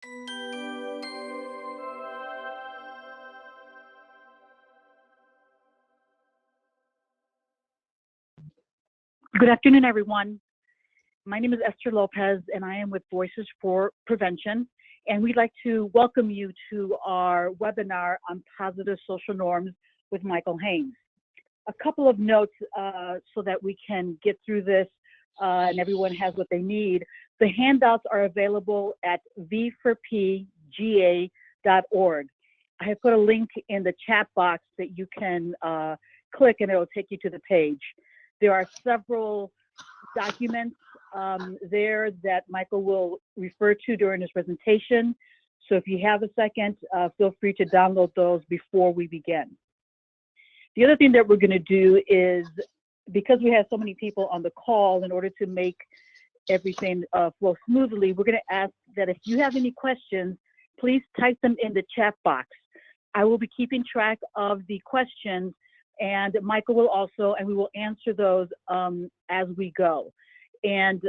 Good afternoon, everyone. My name is Esther Lopez, and I am with Voices for Prevention. And we'd like to welcome you to our webinar on positive social norms with Micheal Haines. A couple of notes so that we can get through this and everyone has what they need. The handouts are available at v4pga.org. I have put a link in the chat box that you can click and it'll take you to the page. There are several documents there that Micheal will refer to during his presentation. So if you have a second, feel free to download those before we begin. The other thing that we're going to do is, because we have so many people on the call, in order to make everything flow smoothly, we're going to ask that if you have any questions, please type them in the chat box. I will be keeping track of the questions, and Micheal will also, and we will answer those as we go. And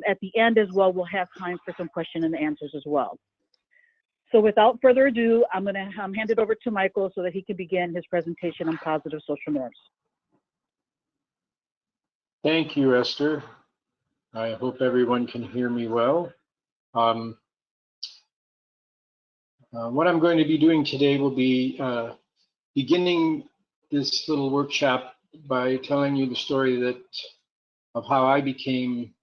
at the end as well, we'll have time for some question and answers as well. So without further ado, I'm going to hand it over to Micheal so that he can begin his presentation on positive social norms. Thank you, Esther. I hope everyone can hear me well. What I'm going to be doing today will be beginning this little workshop by telling you the story of how I became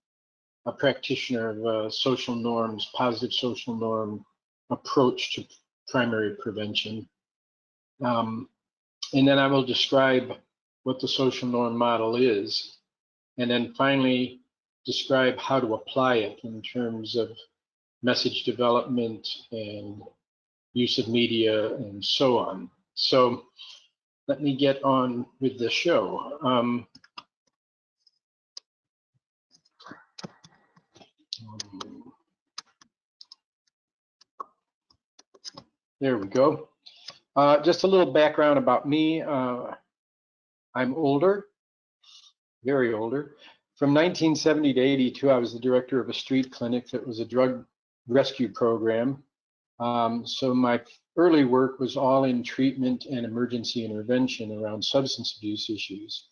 a practitioner of social norms, positive social norm approach to primary prevention. And then I will describe what the social norm model is, and then finally describe how to apply it in terms of message development and use of media and so on. So let me get on with the show. There we go. Just a little background about me. I'm older, very older. From 1970 to 82, I was the director of a street clinic that was a drug rescue program. So my early work was all in treatment and emergency intervention around substance abuse issues.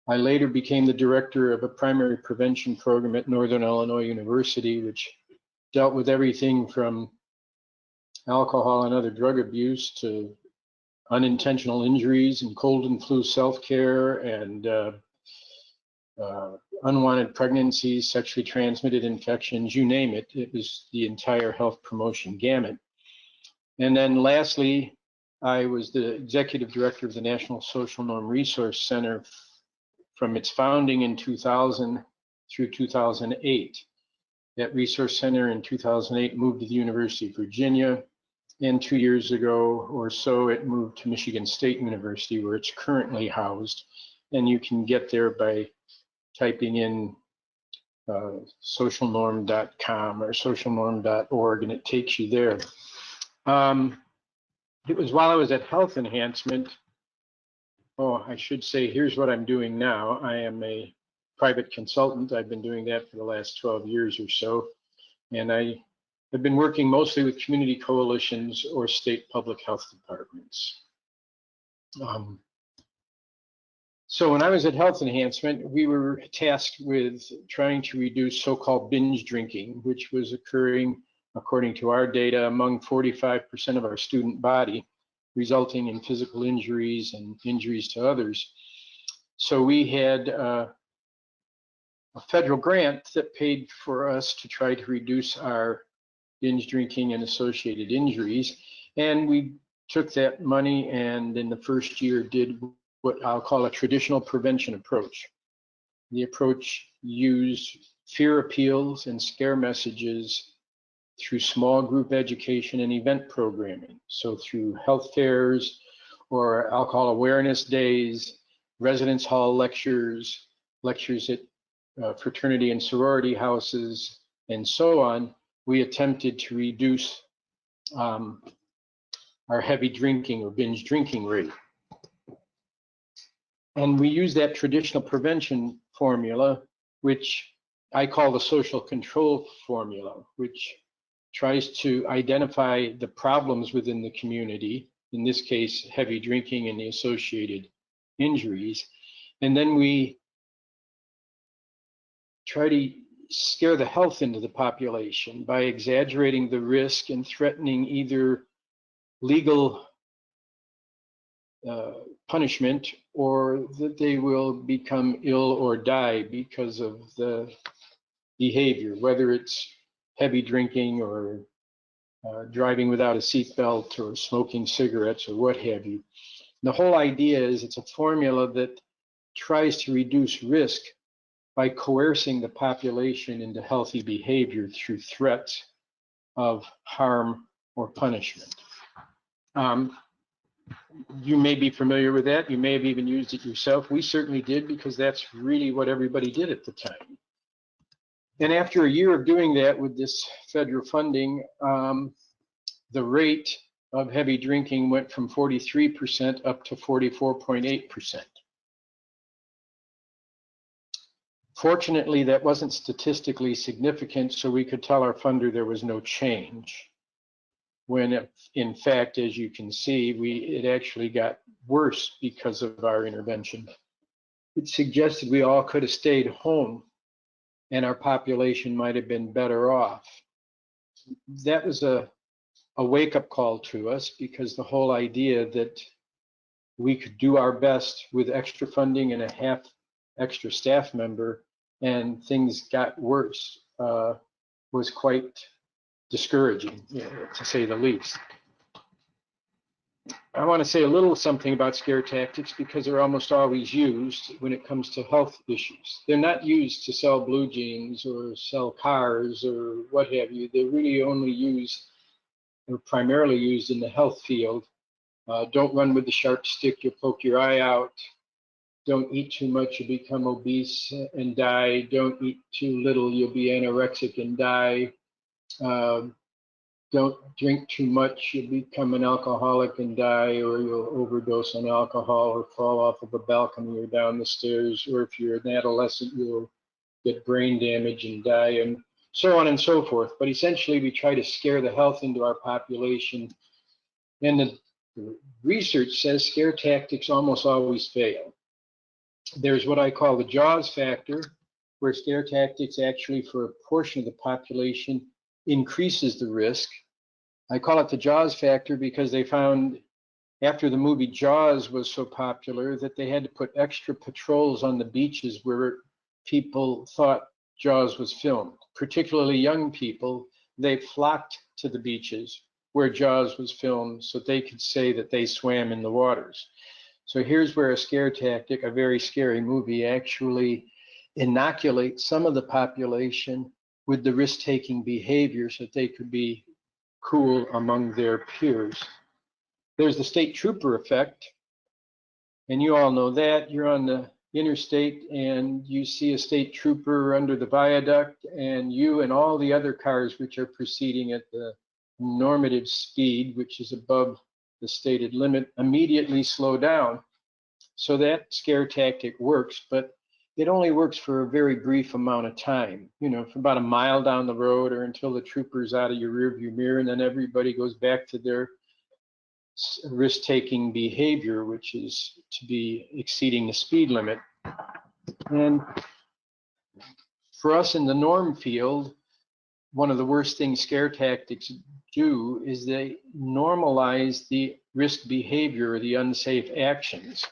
I later became the director of a primary prevention program at Northern Illinois University, which dealt with everything from alcohol and other drug abuse to unintentional injuries and cold and flu self-care and unwanted pregnancies, sexually transmitted infections, you name it. It was the entire health promotion gamut. And then lastly, I was the executive director of the National Social Norm Resource Center from its founding in 2000 through 2008. That resource center in 2008 moved to the University of Virginia, and 2 years ago or so it moved to Michigan State University, where it's currently housed. And you can get there by typing in socialnorm.com or socialnorm.org, and it takes you there. It was while I was at Health Enhancement. Oh, I should say, here's what I'm doing now. I am a private consultant. I've been doing that for the last 12 years or so. And I have been working mostly with community coalitions or state public health departments. So when I was at Health Enhancement, we were tasked with trying to reduce so-called binge drinking, which was occurring, according to our data, among 45% of our student body, resulting in physical injuries and injuries to others. So we had a federal grant that paid for us to try to reduce our binge drinking and associated injuries. And we took that money and in the first year did what I'll call a traditional prevention approach. The approach used fear appeals and scare messages through small group education and event programming. So through health fairs or alcohol awareness days, residence hall lectures, lectures at fraternity and sorority houses, and so on, we attempted to reduce our heavy drinking or binge drinking rate. And we use that traditional prevention formula, which I call the social control formula, which tries to identify the problems within the community, in this case, heavy drinking and the associated injuries. And then we try to scare the health into the population by exaggerating the risk and threatening either legal punishment or that they will become ill or die because of the behavior, whether it's heavy drinking or driving without a seatbelt or smoking cigarettes or what have you. The whole idea is it's a formula that tries to reduce risk by coercing the population into healthy behavior through threats of harm or punishment. You may be familiar with that. You may have even used it yourself. We certainly did, because that's really what everybody did at the time. And after a year of doing that with this federal funding, the rate of heavy drinking went from 43% up to 44.8%. Fortunately, that wasn't statistically significant, so we could tell our funder there was no change. When in fact, as you can see, it actually got worse because of our intervention. It suggested we all could have stayed home and our population might have been better off. That was a wake-up call to us, because the whole idea that we could do our best with extra funding and a half extra staff member and things got worse was quite discouraging, to say the least. I want to say a little something about scare tactics, because they're almost always used when it comes to health issues. They're not used to sell blue jeans or sell cars or what have you. They're really only used, or primarily used, in the health field. Don't run with the sharp stick, you'll poke your eye out. Don't eat too much, you'll become obese and die. Don't eat too little, you'll be anorexic and die. Don't drink too much, you'll become an alcoholic and die, or you'll overdose on alcohol or fall off of a balcony or down the stairs, or if you're an adolescent, you'll get brain damage and die, and so on and so forth. But essentially, we try to scare the health into our population, and the research says scare tactics almost always fail. There's what I call the Jaws factor, where scare tactics actually, for a portion of the population, increases the risk. I call it the Jaws factor because they found after the movie Jaws was so popular that they had to put extra patrols on the beaches where people thought Jaws was filmed, particularly young people. They flocked to the beaches where Jaws was filmed so they could say that they swam in the waters. So here's where a scare tactic, a very scary movie, actually inoculates some of the population with the risk-taking behavior so that they could be cool among their peers. There's the state trooper effect, and you all know that. You're on the interstate and you see a state trooper under the viaduct, and you and all the other cars which are proceeding at the normative speed, which is above the stated limit, immediately slow down. So that scare tactic works, but it only works for a very brief amount of time, for about a mile down the road, or until the trooper's out of your rearview mirror, and then everybody goes back to their risk-taking behavior, which is to be exceeding the speed limit. And for us in the norm field, one of the worst things scare tactics do is they normalize the risk behavior or the unsafe actions.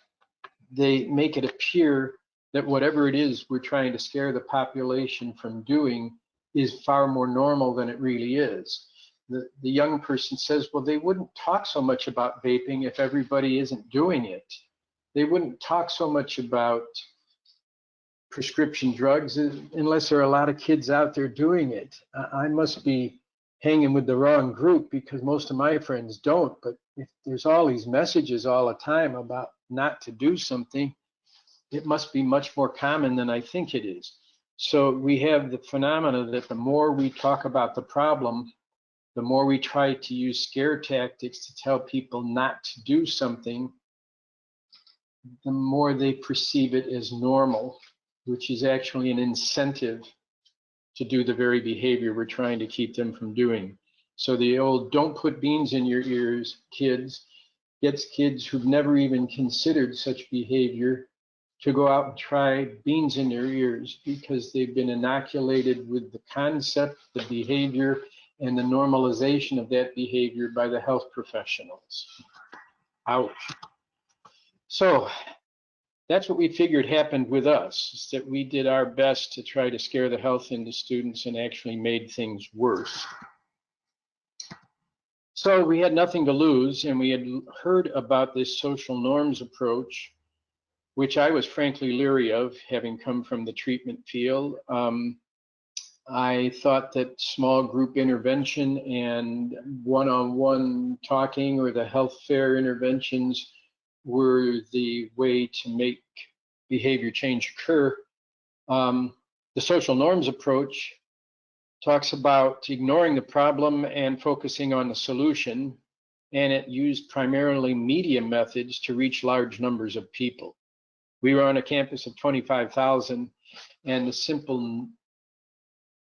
They make it appear that whatever it is we're trying to scare the population from doing is far more normal than it really is. The young person says, well, they wouldn't talk so much about vaping if everybody isn't doing it. They wouldn't talk so much about prescription drugs unless there are a lot of kids out there doing it. I must be hanging with the wrong group because most of my friends don't. But if there's all these messages all the time about not to do something, it must be much more common than I think it is. So we have the phenomena that the more we talk about the problem, the more we try to use scare tactics to tell people not to do something, the more they perceive it as normal, which is actually an incentive to do the very behavior we're trying to keep them from doing. So the old "don't put beans in your ears" kids gets kids who've never even considered such behavior to go out and try beans in their ears because they've been inoculated with the concept, the behavior, and the normalization of that behavior by the health professionals. Ouch. So that's what we figured happened with us, is that we did our best to try to scare the health into students and actually made things worse. So we had nothing to lose, and we had heard about this social norms approach, which I was frankly leery of, having come from the treatment field. I thought that small group intervention and one-on-one talking or the health fair interventions were the way to make behavior change occur. The social norms approach talks about ignoring the problem and focusing on the solution, and it used primarily media methods to reach large numbers of people. We were on a campus of 25,000, and the simple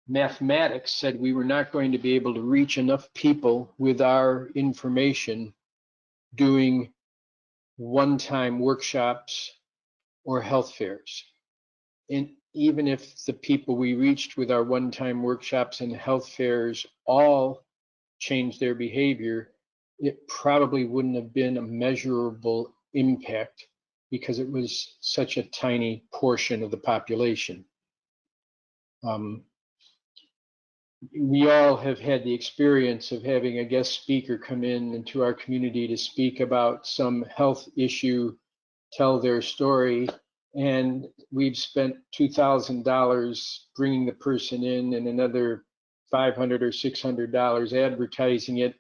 mathematics said we were not going to be able to reach enough people with our information doing one-time workshops or health fairs. And even if the people we reached with our one-time workshops and health fairs all changed their behavior, it probably wouldn't have been a measurable impact because it was such a tiny portion of the population. We all have had the experience of having a guest speaker come into our community to speak about some health issue, tell their story, and we've spent $2,000 bringing the person in and another $500 or $600 advertising it,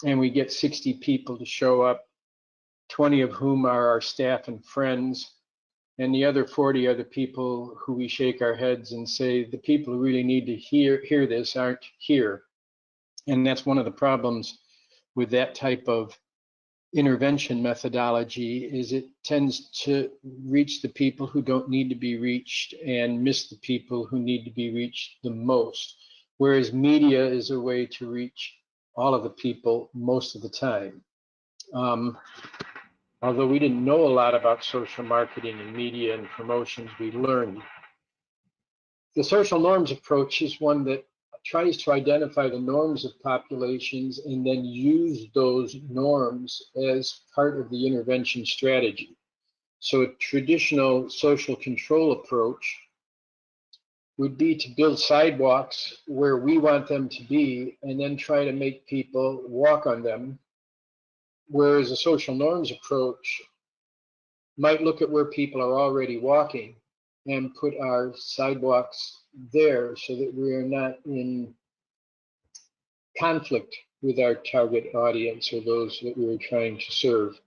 and we get 60 people to show up, 20 of whom are our staff and friends, and the other 40 are the people who we shake our heads and say, the people who really need to hear this aren't here. And that's one of the problems with that type of intervention methodology, is it tends to reach the people who don't need to be reached and miss the people who need to be reached the most. Whereas media is a way to reach all of the people most of the time. Although we didn't know a lot about social marketing and media and promotions, we learned. The social norms approach is one that tries to identify the norms of populations and then use those norms as part of the intervention strategy. So a traditional social control approach would be to build sidewalks where we want them to be and then try to make people walk on them. Whereas a social norms approach might look at where people are already walking and put our sidewalks there so that we are not in conflict with our target audience or those that we were trying to serve.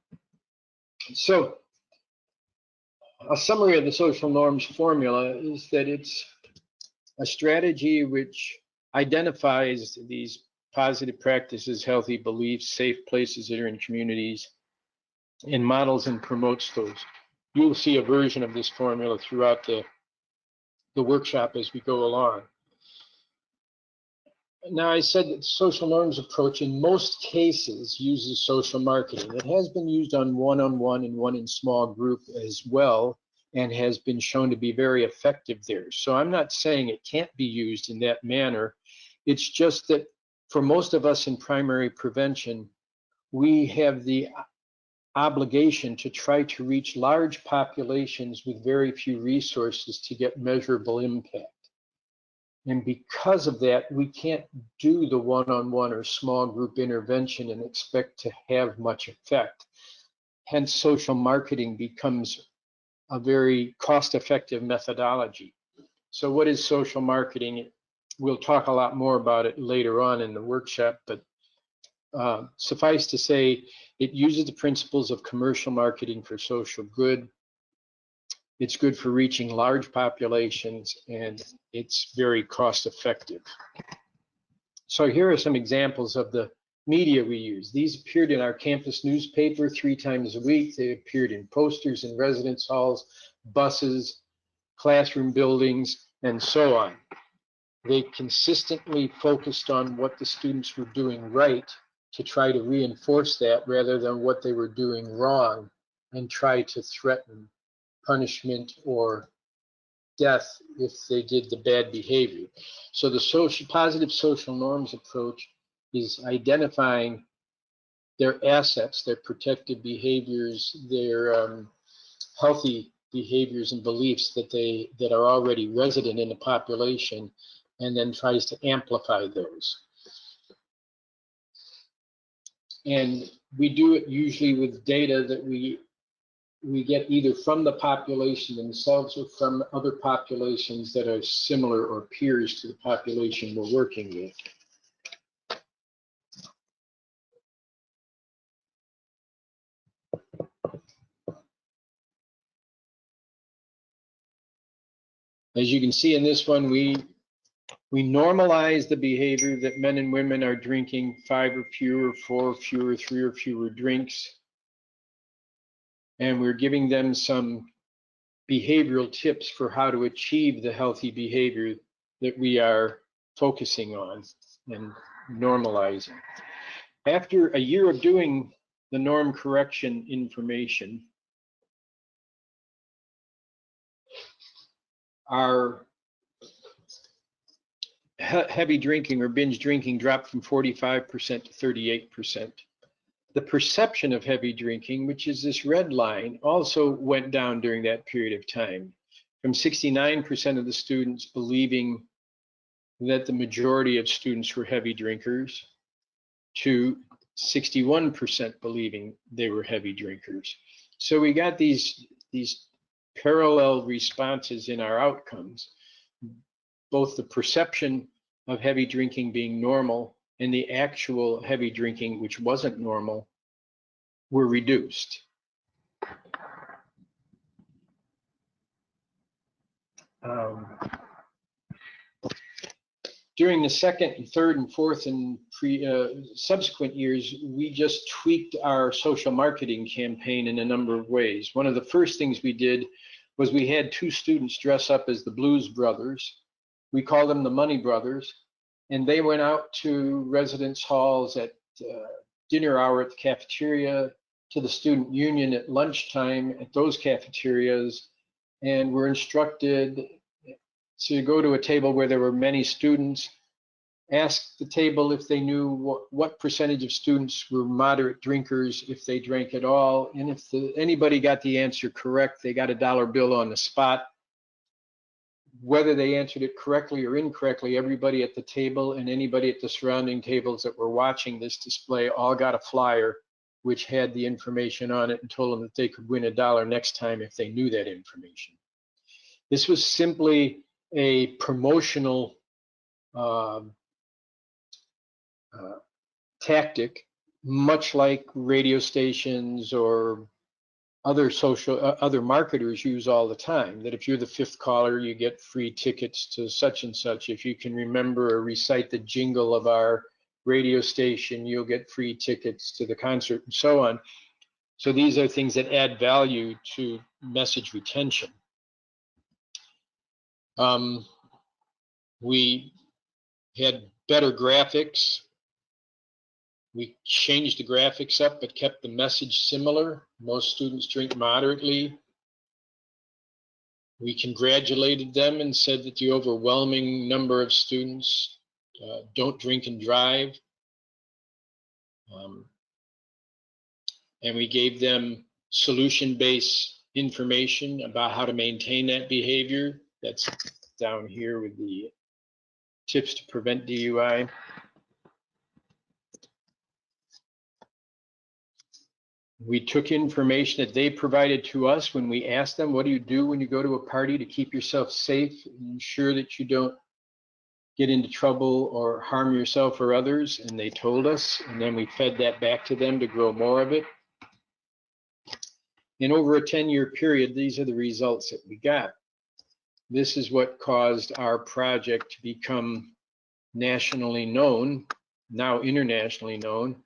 So a summary of the social norms formula is that it's a strategy which identifies these positive practices, healthy beliefs, safe places that are in communities, and models and promotes those. You'll see a version of this formula throughout the workshop as we go along. Now, I said that the social norms approach in most cases uses social marketing. It has been used on one-on-one and one in small group as well, and has been shown to be very effective there. So I'm not saying it can't be used in that manner. It's just that for most of us in primary prevention, we have the obligation to try to reach large populations with very few resources to get measurable impact. And because of that, we can't do the one-on-one or small group intervention and expect to have much effect. Hence, social marketing becomes a very cost-effective methodology. So what is social marketing? We'll talk a lot more about it later on in the workshop, but suffice to say, it uses the principles of commercial marketing for social good. It's good for reaching large populations, and it's very cost effective. So here are some examples of the media we use. These appeared in our campus newspaper 3 times a week. They appeared in posters in residence halls, buses, classroom buildings, and so on. they consistently focused on what the students were doing right to try to reinforce that rather than what they were doing wrong and try to threaten punishment or death if they did the bad behavior. So the positive social norms approach is identifying their assets, their protective behaviors, their healthy behaviors and beliefs that are already resident in the population, and then tries to amplify those. And we do it usually with data that we get either from the population themselves or from other populations that are similar or peers to the population we're working with. As you can see in this one, we normalize the behavior that men and women are drinking 5 or fewer, 4 or fewer, 3 or fewer drinks. And we're giving them some behavioral tips for how to achieve the healthy behavior that we are focusing on and normalizing. After a year of doing the norm correction information, our heavy drinking or binge drinking dropped from 45% to 38%. The perception of heavy drinking, which is this red line, also went down during that period of time, from 69% of the students believing that the majority of students were heavy drinkers to 61% believing they were heavy drinkers. So we got these parallel responses in our outcomes, both the perception of heavy drinking being normal and the actual heavy drinking, which wasn't normal, were reduced. During the second and third and fourth and subsequent years, we just tweaked our social marketing campaign in a number of ways. One of the first things we did was we had 2 students dress up as the Blues Brothers. We called them the Money Brothers, and they went out to residence halls at dinner hour at the cafeteria, to the student union at lunchtime at those cafeterias, and were instructed to go to a table where there were many students, ask the table if they knew what percentage of students were moderate drinkers, if they drank at all, and if anybody got the answer correct, they got a $1 bill on the spot. Whether they answered it correctly or incorrectly, everybody at the table and anybody at the surrounding tables that were watching this display all got a flyer which had the information on it and told them that they could win $1 next time if they knew that information. This was simply a promotional tactic, much like radio stations or other marketers use all the time, that if you're the 5th caller, you get free tickets to such and such. If you can remember or recite the jingle of our radio station, you'll get free tickets to the concert and so on. So these are things that add value to message retention. We had better graphics. We changed the graphics up, but kept the message similar. Most students drink moderately. We congratulated them and said that the overwhelming number of students don't drink and drive. And we gave them solution-based information about how to maintain that behavior. That's down here with the tips to prevent DUI. We took information that they provided to us when we asked them, what do you do when you go to a party to keep yourself safe and ensure that you don't get into trouble or harm yourself or others? And they told us, and then we fed that back to them to grow more of it. And over a 10-year period, these are the results that we got. This is what caused our project to become nationally known, now internationally known,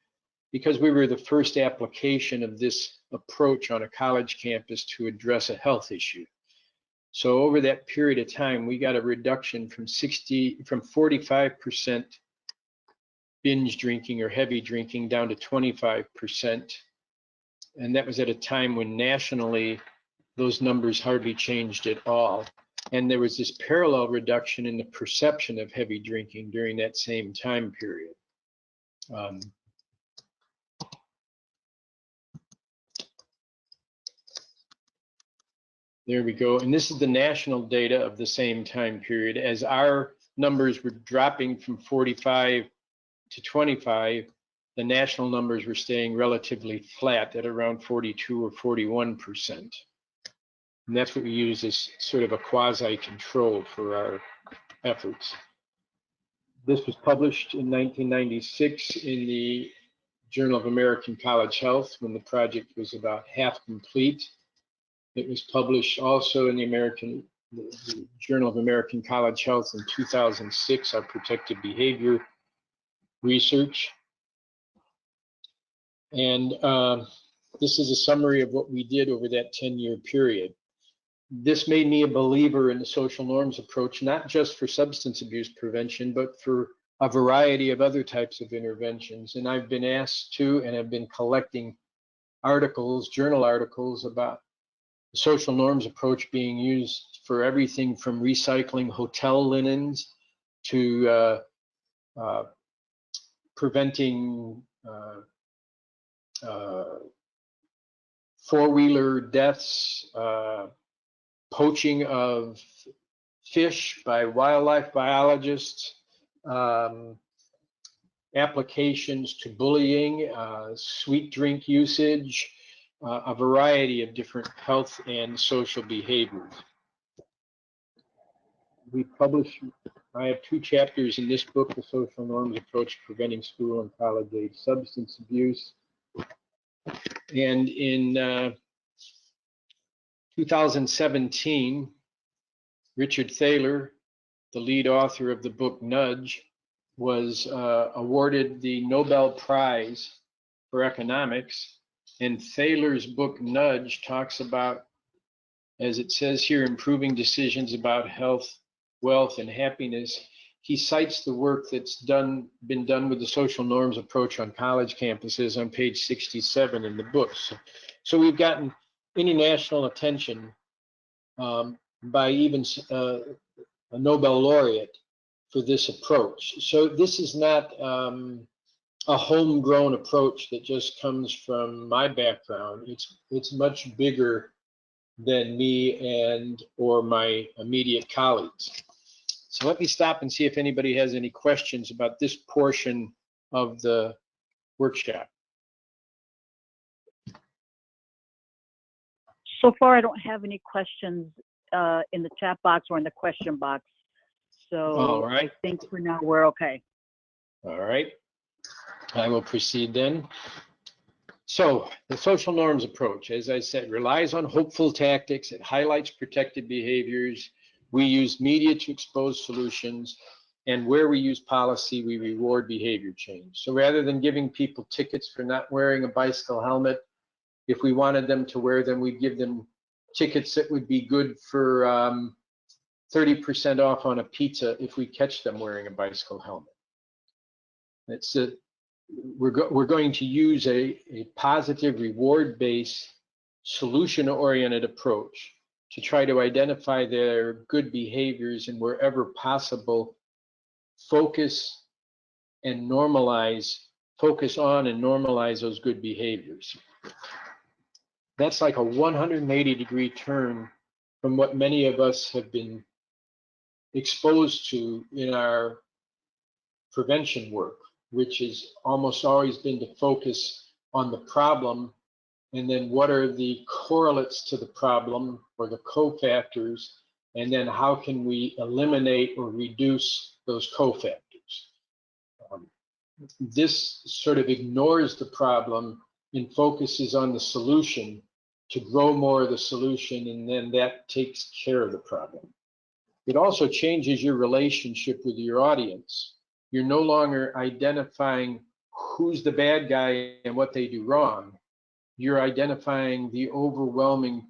because we were the first application of this approach on a college campus to address a health issue. So over that period of time, we got a reduction from 45% binge drinking or heavy drinking down to 25%. And that was at a time when nationally those numbers hardly changed at all. And there was this parallel reduction in the perception of heavy drinking during that same time period. There we go. And this is the national data of the same time period. As our numbers were dropping from 45 to 25, the national numbers were staying relatively flat at around 42 or 41%. And that's what we use as sort of a quasi-control for our efforts. This was published in 1996 in the Journal of American College Health when the project was about half complete. It was published also in the Journal of American College Health in 2006, our protective behavior research. And this is a summary of what we did over that 10-year period. This made me a believer in the social norms approach, not just for substance abuse prevention, but for a variety of other types of interventions. And I've been asked to, and I've been collecting articles, journal articles about the social norms approach being used for everything from recycling hotel linens to preventing four-wheeler deaths, poaching of fish by wildlife biologists, applications to bullying, sweet drink usage, a variety of different health and social behaviors. I have 2 chapters in this book, The Social Norms Approach to Preventing School and College-Age Substance Abuse. And in 2017, Richard Thaler, the lead author of the book Nudge, was awarded the Nobel Prize for Economics. And Thaler's book Nudge talks about, as it says here, improving decisions about health, wealth, and happiness. He cites the work that's been done with the social norms approach on college campuses on page 67 in the books. So we've gotten international attention by even a Nobel laureate for this approach. So this is not a homegrown approach that just comes from my background. It's much bigger than me or my immediate colleagues. So let me stop and see if anybody has any questions about this portion of the workshop. So far, I don't have any questions in the chat box or in the question box. So all right. I think for now we're okay. All right. I will proceed then. So the social norms approach, as I said, relies on hopeful tactics. It highlights protected behaviors. We use media to expose solutions. And where we use policy, we reward behavior change. So rather than giving people tickets for not wearing a bicycle helmet, if we wanted them to wear them, we'd give them tickets that would be good for 30% off on a pizza if we catch them wearing a bicycle helmet. We're going to use a positive reward-based, solution-oriented approach to try to identify their good behaviors and wherever possible, focus on and normalize those good behaviors. That's like a 180-degree turn from what many of us have been exposed to in our prevention work, which has almost always been to focus on the problem and then what are the correlates to the problem or the cofactors, and then how can we eliminate or reduce those cofactors. This sort of ignores the problem and focuses on the solution to grow more of the solution, and then that takes care of the problem. It also changes your relationship with your audience. You're no longer identifying who's the bad guy and what they do wrong. You're identifying the overwhelming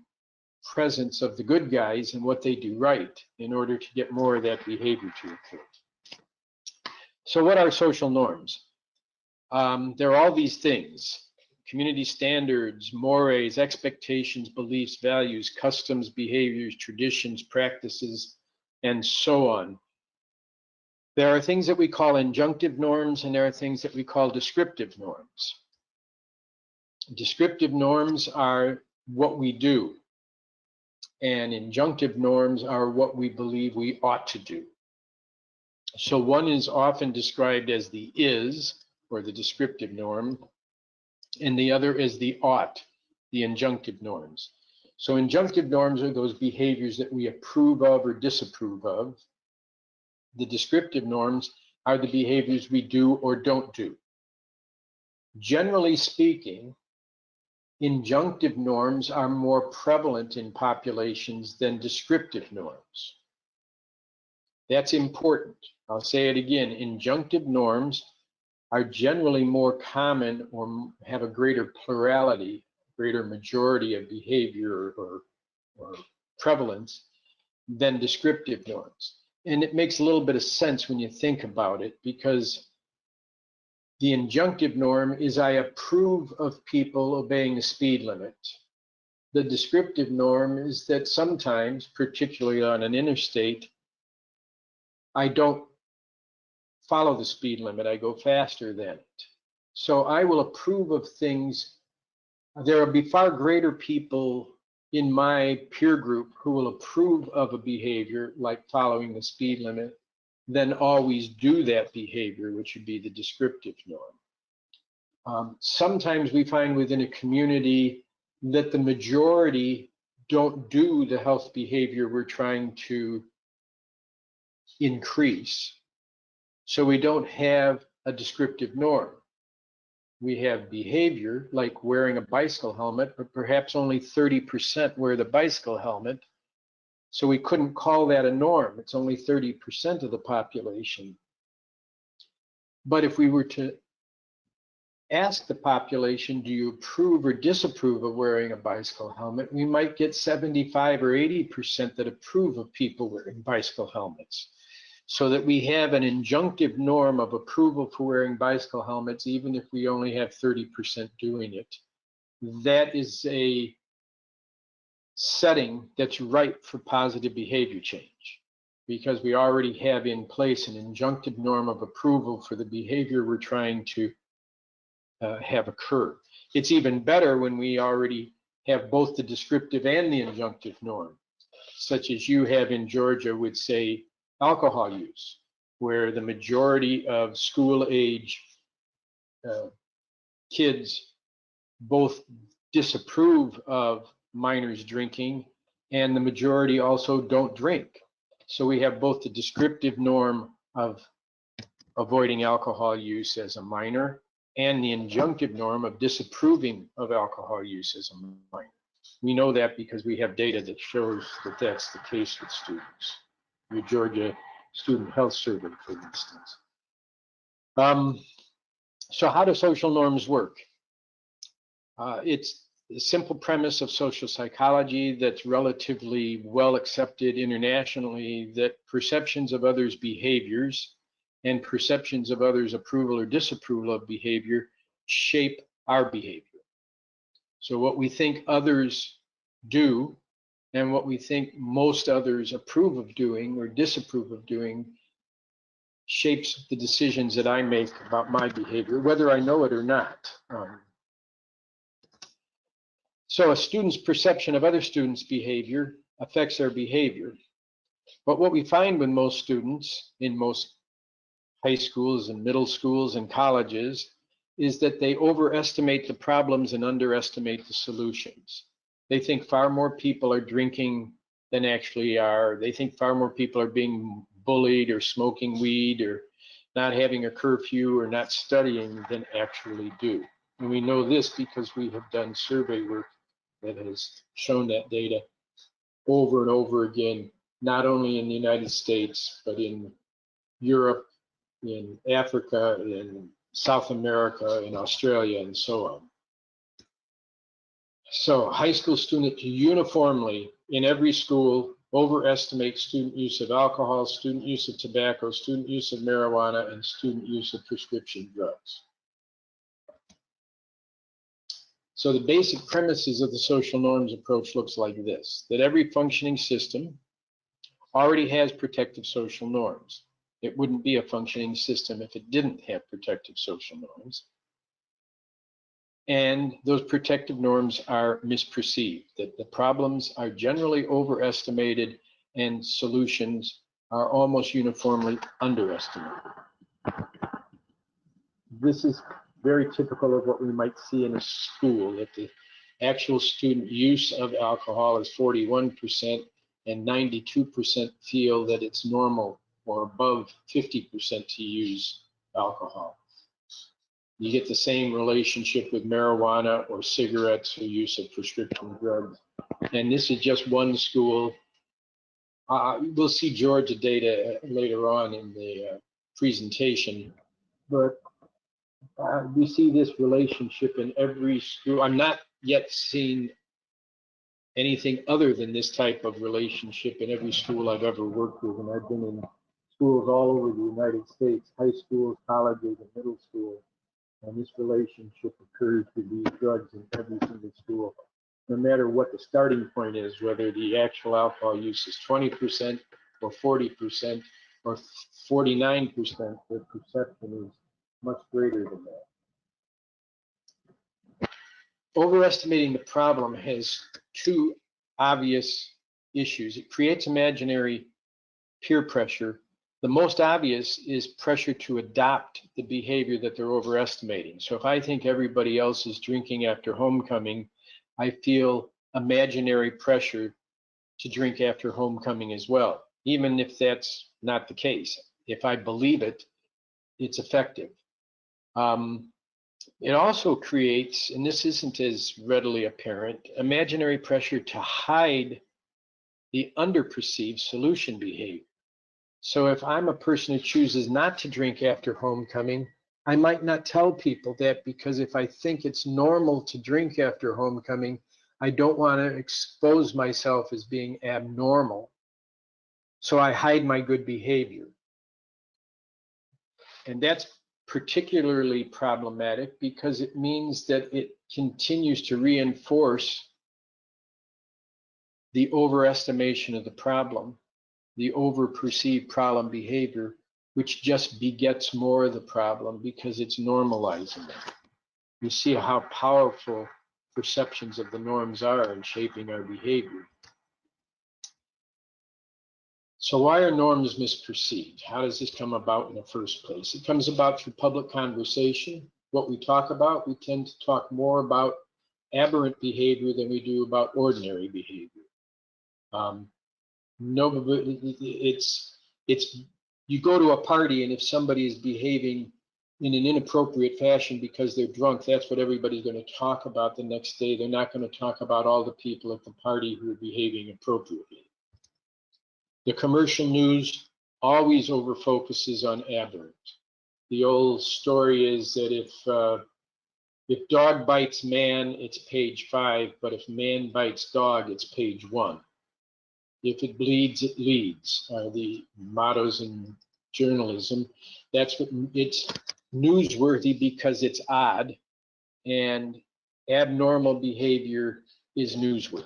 presence of the good guys and what they do right in order to get more of that behavior to occur. So what are social norms? There are all these things: community standards, mores, expectations, beliefs, values, customs, behaviors, traditions, practices, and so on. There are things that we call injunctive norms, and there are things that we call descriptive norms. Descriptive norms are what we do, and injunctive norms are what we believe we ought to do. So one is often described as the is, or the descriptive norm, and the other is the ought, the injunctive norms. So injunctive norms are those behaviors that we approve of or disapprove of. The descriptive norms are the behaviors we do or don't do. Generally speaking, injunctive norms are more prevalent in populations than descriptive norms. That's important. I'll say it again. Injunctive norms are generally more common or have a greater plurality, greater majority of behavior or prevalence than descriptive norms. And it makes a little bit of sense when you think about it, because the injunctive norm is I approve of people obeying the speed limit. The descriptive norm is that sometimes, particularly on an interstate, I don't follow the speed limit, I go faster than it. So I will approve of things. There will be far greater people in my peer group who will approve of a behavior like following the speed limit than always do that behavior, which would be the descriptive norm. Sometimes we find within a community that the majority don't do the health behavior we're trying to increase. So we don't have a descriptive norm. We have behavior like wearing a bicycle helmet, but perhaps only 30% wear the bicycle helmet. So we couldn't call that a norm. It's only 30% of the population. But if we were to ask the population, do you approve or disapprove of wearing a bicycle helmet, we might get 75 or 80% that approve of people wearing bicycle helmets. So that we have an injunctive norm of approval for wearing bicycle helmets, even if we only have 30% doing it. That is a setting that's ripe for positive behavior change, because we already have in place an injunctive norm of approval for the behavior we're trying to have occur. It's even better when we already have both the descriptive and the injunctive norm, such as you have in Georgia with, say, alcohol use, where the majority of school-age kids both disapprove of minors drinking, and the majority also don't drink. So we have both the descriptive norm of avoiding alcohol use as a minor and the injunctive norm of disapproving of alcohol use as a minor. We know that because we have data that shows that that's the case with students. Your Georgia Student Health Survey, for instance. So how do social norms work? It's a simple premise of social psychology that's relatively well accepted internationally, that perceptions of others' behaviors and perceptions of others' approval or disapproval of behavior shape our behavior. So what we think others do and what we think most others approve of doing or disapprove of doing shapes the decisions that I make about my behavior, whether I know it or not. So a student's perception of other students' behavior affects their behavior. But what we find with most students in most high schools and middle schools and colleges is that they overestimate the problems and underestimate the solutions. They think far more people are drinking than actually are. They think far more people are being bullied or smoking weed or not having a curfew or not studying than actually do. And we know this because we have done survey work that has shown that data over and over again, not only in the United States, but in Europe, in Africa, in South America, in Australia, and so on. So high school students uniformly in every school overestimate student use of alcohol, student use of tobacco, student use of marijuana, and student use of prescription drugs. So the basic premises of the social norms approach looks like this, that every functioning system already has protective social norms. It wouldn't be a functioning system if it didn't have protective social norms. And those protective norms are misperceived, that the problems are generally overestimated and solutions are almost uniformly underestimated. This is very typical of what we might see in a school, that the actual student use of alcohol is 41% and 92% feel that it's normal or above 50% to use alcohol. You get the same relationship with marijuana or cigarettes or use of prescription drugs. And this is just one school. We'll see Georgia data later on in the presentation, but we see this relationship in every school. I'm not yet seeing anything other than this type of relationship in every school I've ever worked with. And I've been in schools all over the United States, high schools, colleges, and middle schools. And this relationship occurs with these drugs in every single school, no matter what the starting point is, whether the actual alcohol use is 20% or 40% or 49%, the perception is much greater than that. Overestimating the problem has two obvious issues. It creates imaginary peer pressure. The most obvious is pressure to adopt the behavior that they're overestimating. So if I think everybody else is drinking after homecoming, I feel imaginary pressure to drink after homecoming as well, even if that's not the case. If I believe it, it's effective. It also creates, and this isn't as readily apparent, imaginary pressure to hide the underperceived solution behavior. So if I'm a person who chooses not to drink after homecoming, I might not tell people that, because if I think it's normal to drink after homecoming, I don't want to expose myself as being abnormal. So I hide my good behavior. And that's particularly problematic because it means that it continues to reinforce the overestimation of the problem, the over-perceived problem behavior, which just begets more of the problem because it's normalizing it. You see how powerful perceptions of the norms are in shaping our behavior. So why are norms misperceived? How does this come about in the first place? It comes about through public conversation. What we talk about, we tend to talk more about aberrant behavior than we do about ordinary behavior. You go to a party, and if somebody is behaving in an inappropriate fashion because they're drunk, that's what everybody's going to talk about the next day. They're not going to talk about all the people at the party who are behaving appropriately. The commercial news always overfocuses on aberrant. The old story is that if dog bites man, it's page 5, but if man bites dog, it's page 1. If it bleeds, it leads, are the mottos in journalism. That's what it's newsworthy because it's odd, and abnormal behavior is newsworthy.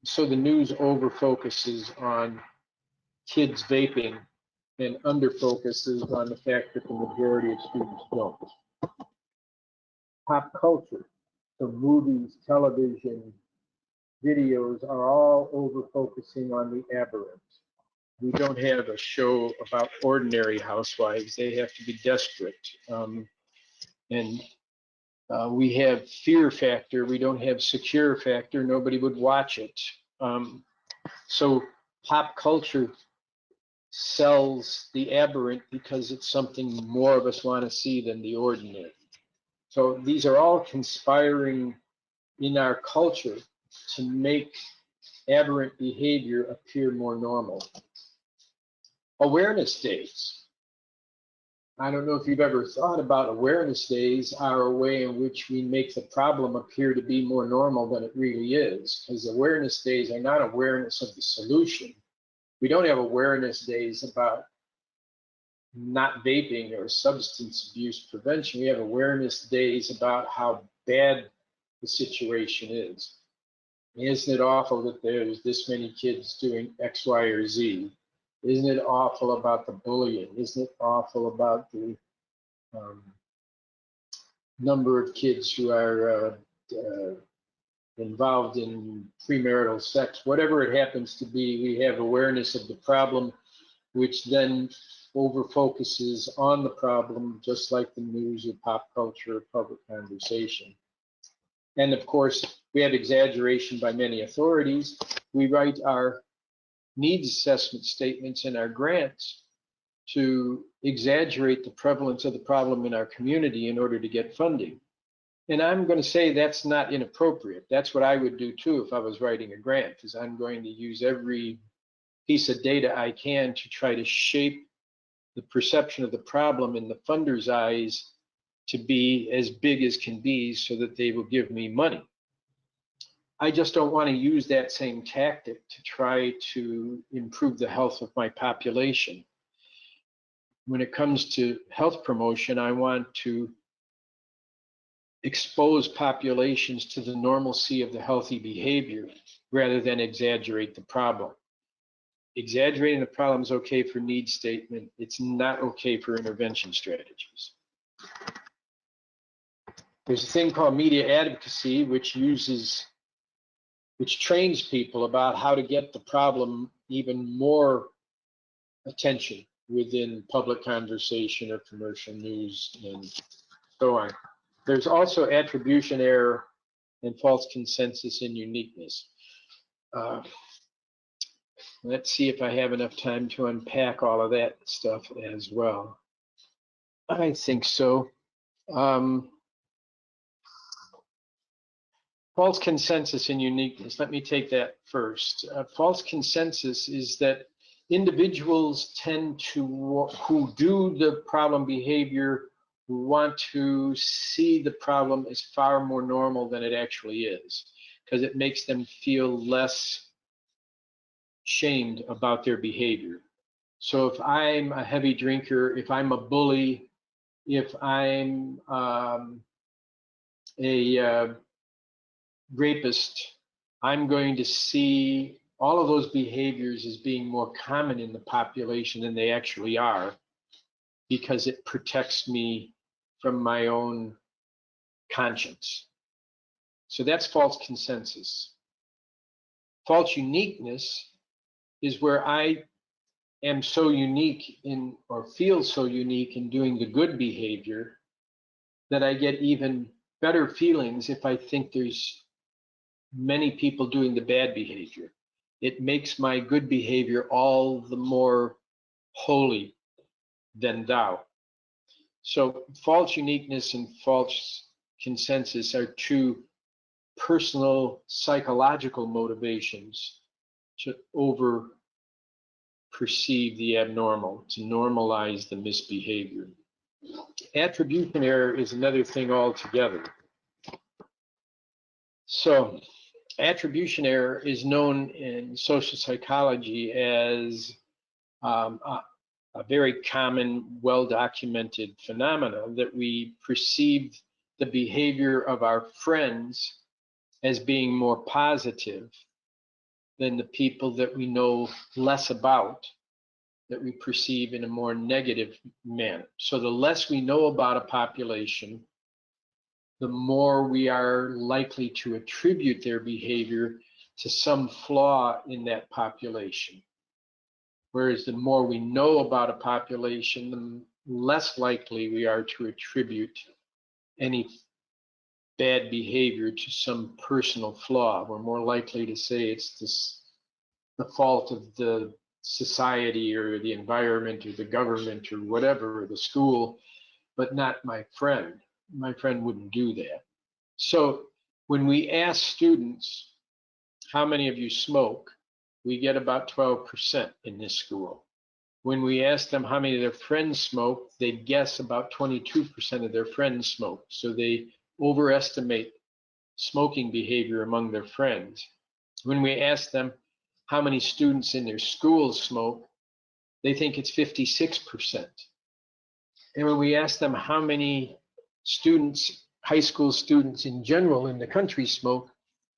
So the news overfocuses on kids vaping and underfocuses on the fact that the majority of students don't. Pop culture, so movies, television, videos are all over-focusing on the aberrant. We don't have a show about ordinary housewives. They have to be desperate. We have fear factor. We don't have secure factor. Nobody would watch it. So pop culture sells the aberrant because it's something more of us want to see than the ordinary. So these are all conspiring in our culture to make aberrant behavior appear more normal. Awareness days. I don't know if you've ever thought about awareness days are a way in which we make the problem appear to be more normal than it really is, because awareness days are not awareness of the solution. We don't have awareness days about not vaping or substance abuse prevention. We have awareness days about how bad the situation is. Isn't it awful that there's this many kids doing X, Y, or Z? Isn't it awful about the bullying? Isn't it awful about the number of kids who are involved in premarital sex? Whatever it happens to be, we have awareness of the problem, which then over focuses on the problem, just like the news or pop culture or public conversation. And of course, we have exaggeration by many authorities. We write our needs assessment statements in our grants to exaggerate the prevalence of the problem in our community in order to get funding. And I'm going to say that's not inappropriate. That's what I would do too if I was writing a grant, is I'm going to use every piece of data I can to try to shape the perception of the problem in the funder's eyes to be as big as can be so that they will give me money. I just don't want to use that same tactic to try to improve the health of my population. When it comes to health promotion, I want to expose populations to the normalcy of the healthy behavior rather than exaggerate the problem. Exaggerating the problem is okay for need statement. It's not okay for intervention strategies. There's a thing called media advocacy, which trains people about how to get the problem even more attention within public conversation or commercial news and so on. There's also attribution error and false consensus and uniqueness. Let's see if I have enough time to unpack all of that stuff as well. I think so. False consensus and uniqueness. Let me take that first. False consensus is that individuals tend to, who do the problem behavior, want to see the problem as far more normal than it actually is, because it makes them feel less shamed about their behavior. So if I'm a heavy drinker, if I'm a bully, if I'm a rapist, I'm going to see all of those behaviors as being more common in the population than they actually are, because it protects me from my own conscience. So that's false consensus. False uniqueness is where I am so unique in, or feel so unique in doing the good behavior, that I get even better feelings if I think there's many people doing the bad behavior. It makes my good behavior all the more holy than thou. So false uniqueness and false consensus are two personal psychological motivations to over perceive the abnormal, to normalize the misbehavior. Attribution error is another thing altogether. So attribution error is known in social psychology as a very common, well-documented phenomenon, that we perceive the behavior of our friends as being more positive than the people that we know less about, that we perceive in a more negative manner. So the less we know about a population, the more we are likely to attribute their behavior to some flaw in that population. Whereas the more we know about a population, the less likely we are to attribute any bad behavior to some personal flaw. We're more likely to say it's the fault of the society or the environment or the government or whatever, or the school, but not my friend. My friend wouldn't do that. So when we ask students, how many of you smoke? We get about 12% in this school. When we asked them how many of their friends smoke, they guess about 22% of their friends smoke. So they overestimate smoking behavior among their friends. When we ask them how many students in their schools smoke, they think it's 56%. And when we ask them how many students, high school students in general in the country smoke,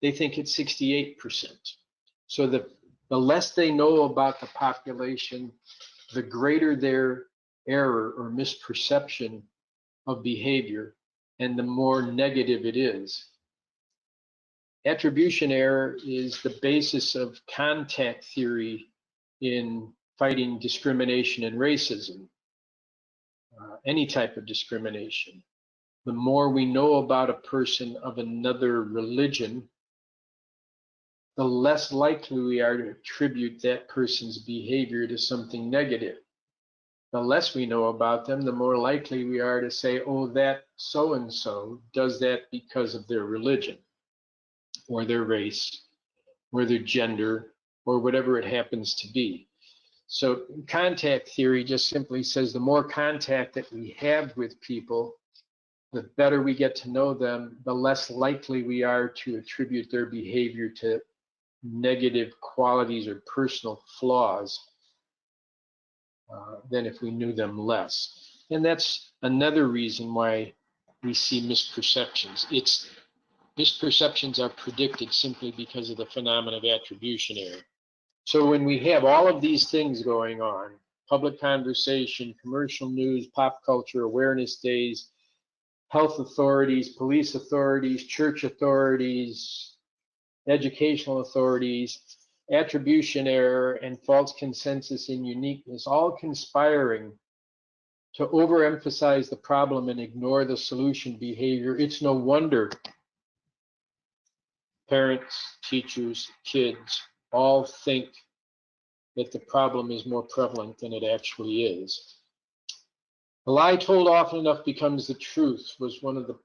they think it's 68%. So the less they know about the population, the greater their error or misperception of behavior, and the more negative it is. Attribution error is the basis of contact theory in fighting discrimination and racism, any type of discrimination. The more we know about a person of another religion, the less likely we are to attribute that person's behavior to something negative. The less we know about them, the more likely we are to say, oh, that so-and-so does that because of their religion, or their race, or their gender, or whatever it happens to be. So contact theory just simply says the more contact that we have with people, the better we get to know them, the less likely we are to attribute their behavior to negative qualities or personal flaws than if we knew them less. And that's another reason why we see misperceptions. Misperceptions are predicted simply because of the phenomenon of attribution error. So when we have all of these things going on, public conversation, commercial news, pop culture, awareness days, health authorities, police authorities, church authorities, educational authorities, attribution error, and false consensus and uniqueness, all conspiring to overemphasize the problem and ignore the solution behavior, it's no wonder parents, teachers, kids all think that the problem is more prevalent than it actually is. A lie told often enough becomes the truth was one of the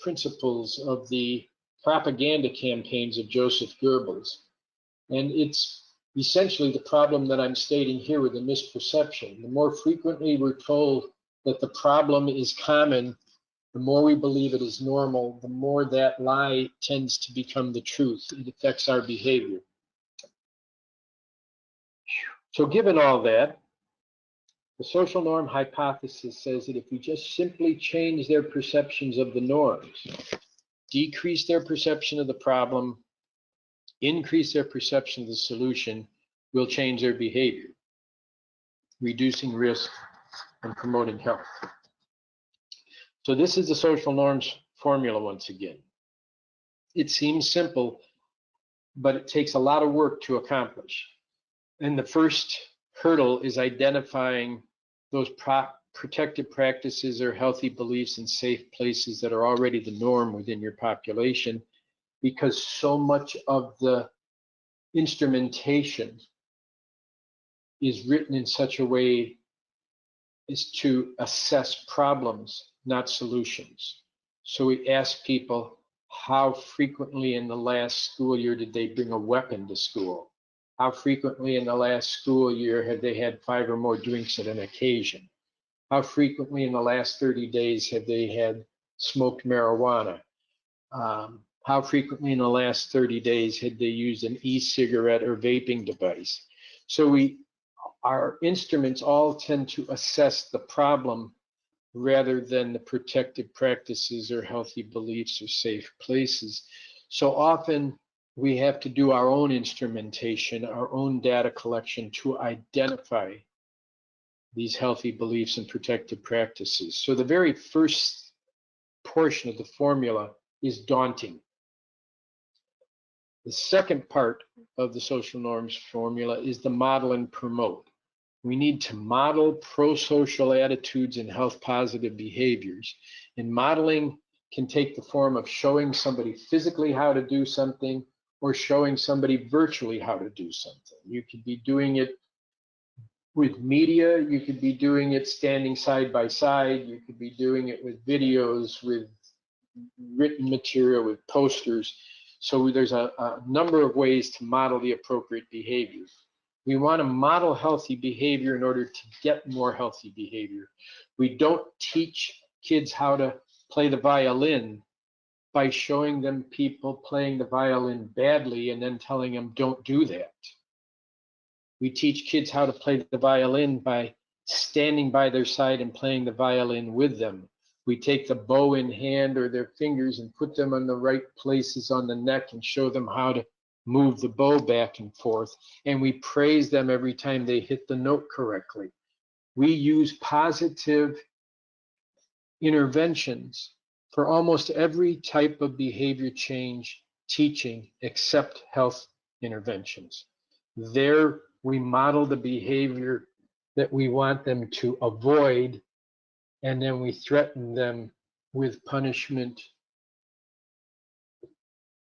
principles of the propaganda campaigns of Joseph Goebbels. And it's essentially the problem that I'm stating here with the misperception. The more frequently we're told that the problem is common, the more we believe it is normal, the more that lie tends to become the truth. It affects our behavior. So given all that, the social norm hypothesis says that if we just simply change their perceptions of the norms, decrease their perception of the problem, increase their perception of the solution, we'll change their behavior, reducing risk and promoting health. So this is the social norms formula once again. It seems simple, but it takes a lot of work to accomplish. And the first hurdle is identifying those protective practices or healthy beliefs in safe places that are already the norm within your population, because so much of the instrumentation is written in such a way as to assess problems, not solutions. So we ask people, how frequently in the last school year did they bring a weapon to school? How frequently in the last school year have they had 5 or more drinks at an occasion? How frequently in the last 30 days have they had smoked marijuana? How frequently in the last 30 days had they used an e-cigarette or vaping device? So our instruments all tend to assess the problem rather than the protective practices or healthy beliefs or safe places. So often we have to do our own instrumentation, our own data collection to identify these healthy beliefs and protective practices. So the very first portion of the formula is daunting. The second part of the social norms formula is the model and promote. We need to model pro-social attitudes and health positive behaviors. And modeling can take the form of showing somebody physically how to do something or showing somebody virtually how to do something. You could be doing it with media, you could be doing it standing side by side, you could be doing it with videos, with written material, with posters. So there's a number of ways to model the appropriate behavior. We want to model healthy behavior in order to get more healthy behavior. We don't teach kids how to play the violin by showing them people playing the violin badly and then telling them don't do that. We teach kids how to play the violin by standing by their side and playing the violin with them. We take the bow in hand or their fingers and put them on the right places on the neck and show them how to move the bow back and forth. And we praise them every time they hit the note correctly. We use positive interventions for almost every type of behavior change teaching except health interventions. There we model the behavior that we want them to avoid, and then we threaten them with punishment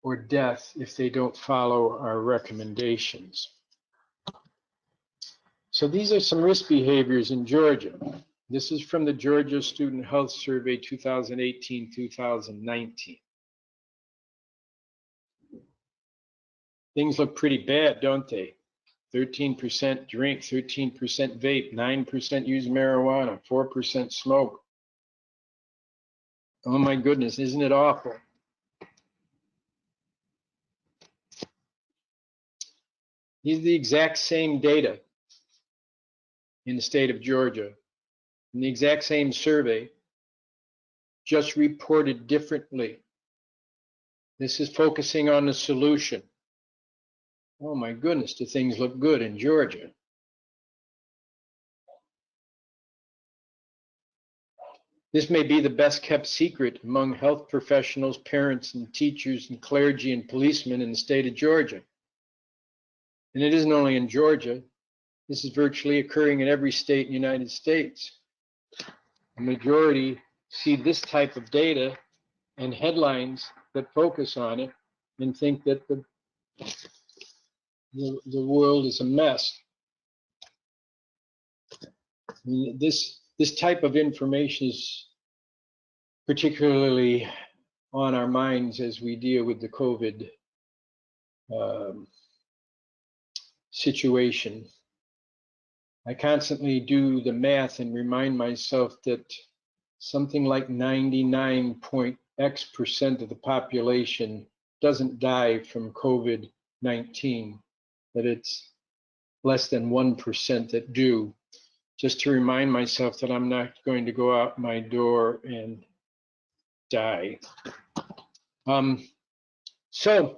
or death if they don't follow our recommendations. So these are some risk behaviors in Georgia. This is from the Georgia Student Health Survey 2018-2019. Things look pretty bad, don't they? 13% drink, 13% vape, 9% use marijuana, 4% smoke. Oh my goodness, isn't it awful? These are the exact same data in the state of Georgia, in the exact same survey, just reported differently. This is focusing on the solution. Oh my goodness, do things look good in Georgia? This may be the best kept secret among health professionals, parents, and teachers, and clergy and policemen in the state of Georgia. And it isn't only in Georgia. This is virtually occurring in every state in the United States. The majority see this type of data and headlines that focus on it and think that the world is a mess. I mean, this type of information is particularly on our minds as we deal with the COVID situation. I constantly do the math and remind myself that something like 99.x% of the population doesn't die from COVID-19, that it's less than 1% that do, just to remind myself that I'm not going to go out my door and die. So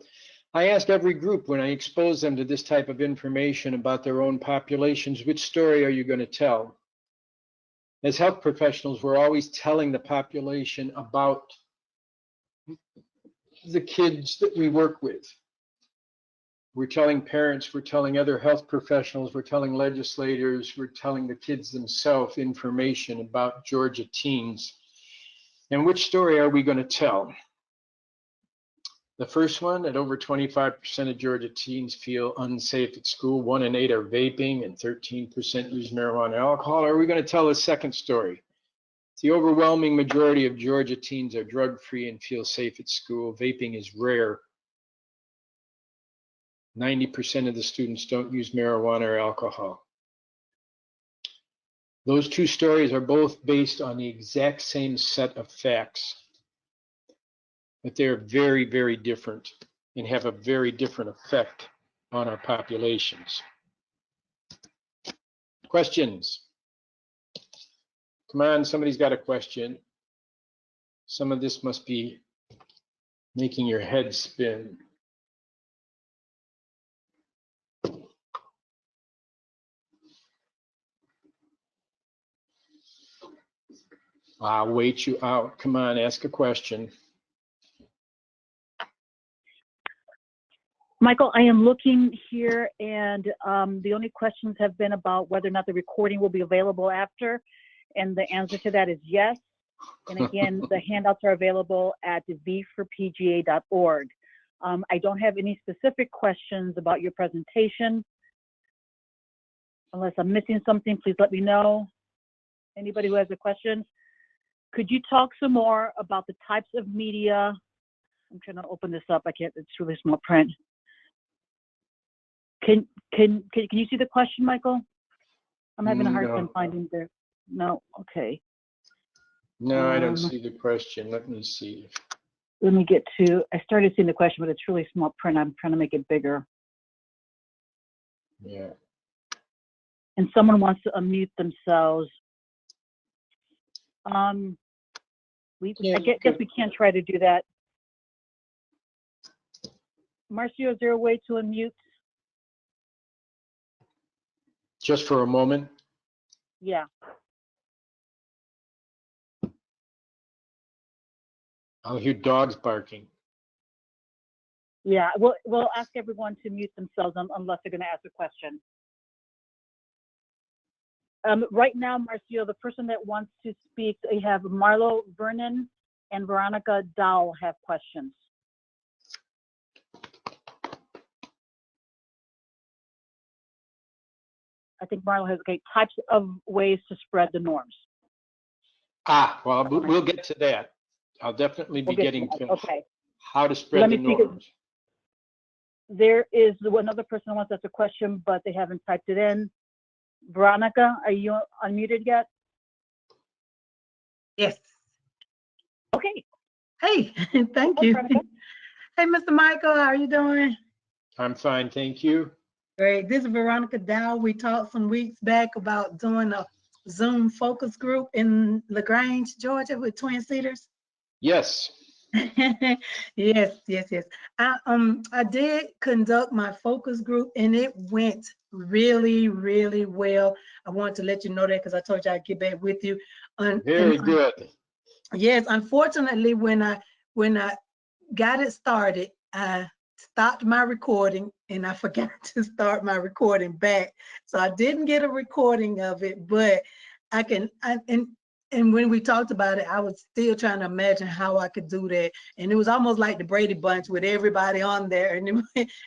I ask every group when I expose them to this type of information about their own populations, which story are you going to tell? As health professionals, we're always telling the population about the kids that we work with. We're telling parents, we're telling other health professionals, we're telling legislators, we're telling the kids themselves information about Georgia teens. And which story are we going to tell? The first one, that over 25% of Georgia teens feel unsafe at school, 1 in 8 are vaping, and 13% use marijuana and alcohol. Are we going to tell the second story? The overwhelming majority of Georgia teens are drug-free and feel safe at school. Vaping is rare. 90% of the students don't use marijuana or alcohol. Those two stories are both based on the exact same set of facts, but they're very, very different and have a very different effect on our populations. Questions? Come on, somebody's got a question. Some of this must be making your head spin. I'll wait you out. Come on, ask a question. Michael, I am looking here, and the only questions have been about whether or not the recording will be available after, and the answer to that is yes. And again, the handouts are available at v4pga.org. I don't have any specific questions about your presentation. Unless I'm missing something, please let me know. Anybody who has a question? Could you talk some more about the types of media? I'm trying to open this up. I can't, it's really small print. Can you see the question, Michael? I'm having a hard time finding there. No, okay. No, I don't see the question. Let me see. Let me get to, I started seeing the question, but it's really small print. I'm trying to make it bigger. Yeah. And someone wants to unmute themselves. I guess we can't try to do that. Marcio, is there a way to unmute? Just for a moment? Yeah. I'll hear dogs barking. Yeah, we'll ask everyone to mute themselves unless they're going to ask a question. Right now, Marcio, the person that wants to speak, they have Marlo Vernon and Veronica Dahl have questions. I think Marlo has types of ways to spread the norms. Well, we'll get to that. I'll definitely be getting to how to spread the norms. There is another person who wants to ask a question, but they haven't typed it in. Veronica, are you unmuted yet? Yes. Okay. Hey, thank you. Veronica. Hey, Mr. Micheal, how are you doing? I'm fine, thank you. Great. This is Veronica Dow. We talked some weeks back about doing a Zoom focus group in LaGrange, Georgia with Twin Cedars. Yes. Yes. I did conduct my focus group and it went really, really well. I wanted to let you know that because I told you I'd get back with you. Very good. Yes, unfortunately, when I got it started, I stopped my recording and I forgot to start my recording back. So I didn't get a recording of it, but and when we talked about it, I was still trying to imagine how I could do that. And it was almost like the Brady Bunch with everybody on there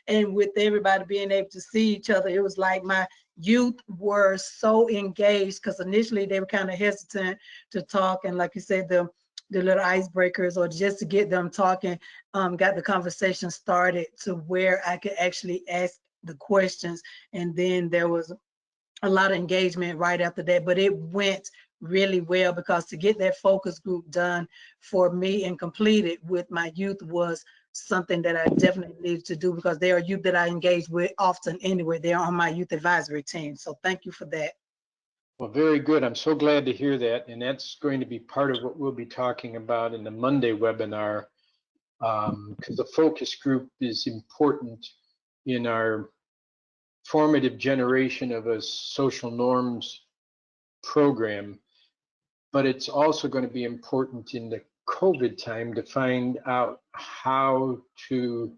and with everybody being able to see each other. It was like my youth were so engaged because initially they were kind of hesitant to talk. And like you said, the little icebreakers or just to get them talking, got the conversation started to where I could actually ask the questions. And then there was a lot of engagement right after that, but it went really well because to get that focus group done for me and completed with my youth was something that I definitely needed to do because they are youth that I engage with often anyway. They're on my youth advisory team. So thank you for that. Well, very good. I'm so glad to hear that. And that's going to be part of what we'll be talking about in the Monday webinar, because the focus group is important in our formative generation of a social norms program. But it's also going to be important in the COVID time to find out how to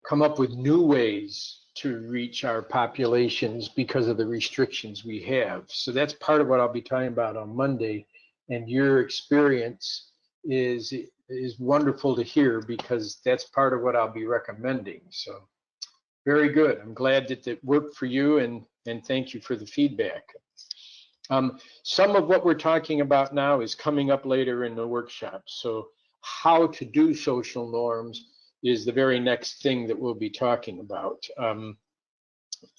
come up with new ways to reach our populations because of the restrictions we have. So that's part of what I'll be talking about on Monday. And your experience is wonderful to hear because that's part of what I'll be recommending. So very good. I'm glad that it worked for you and thank you for the feedback. Some of what we're talking about now is coming up later in the workshop. So how to do social norms is the very next thing that we'll be talking about.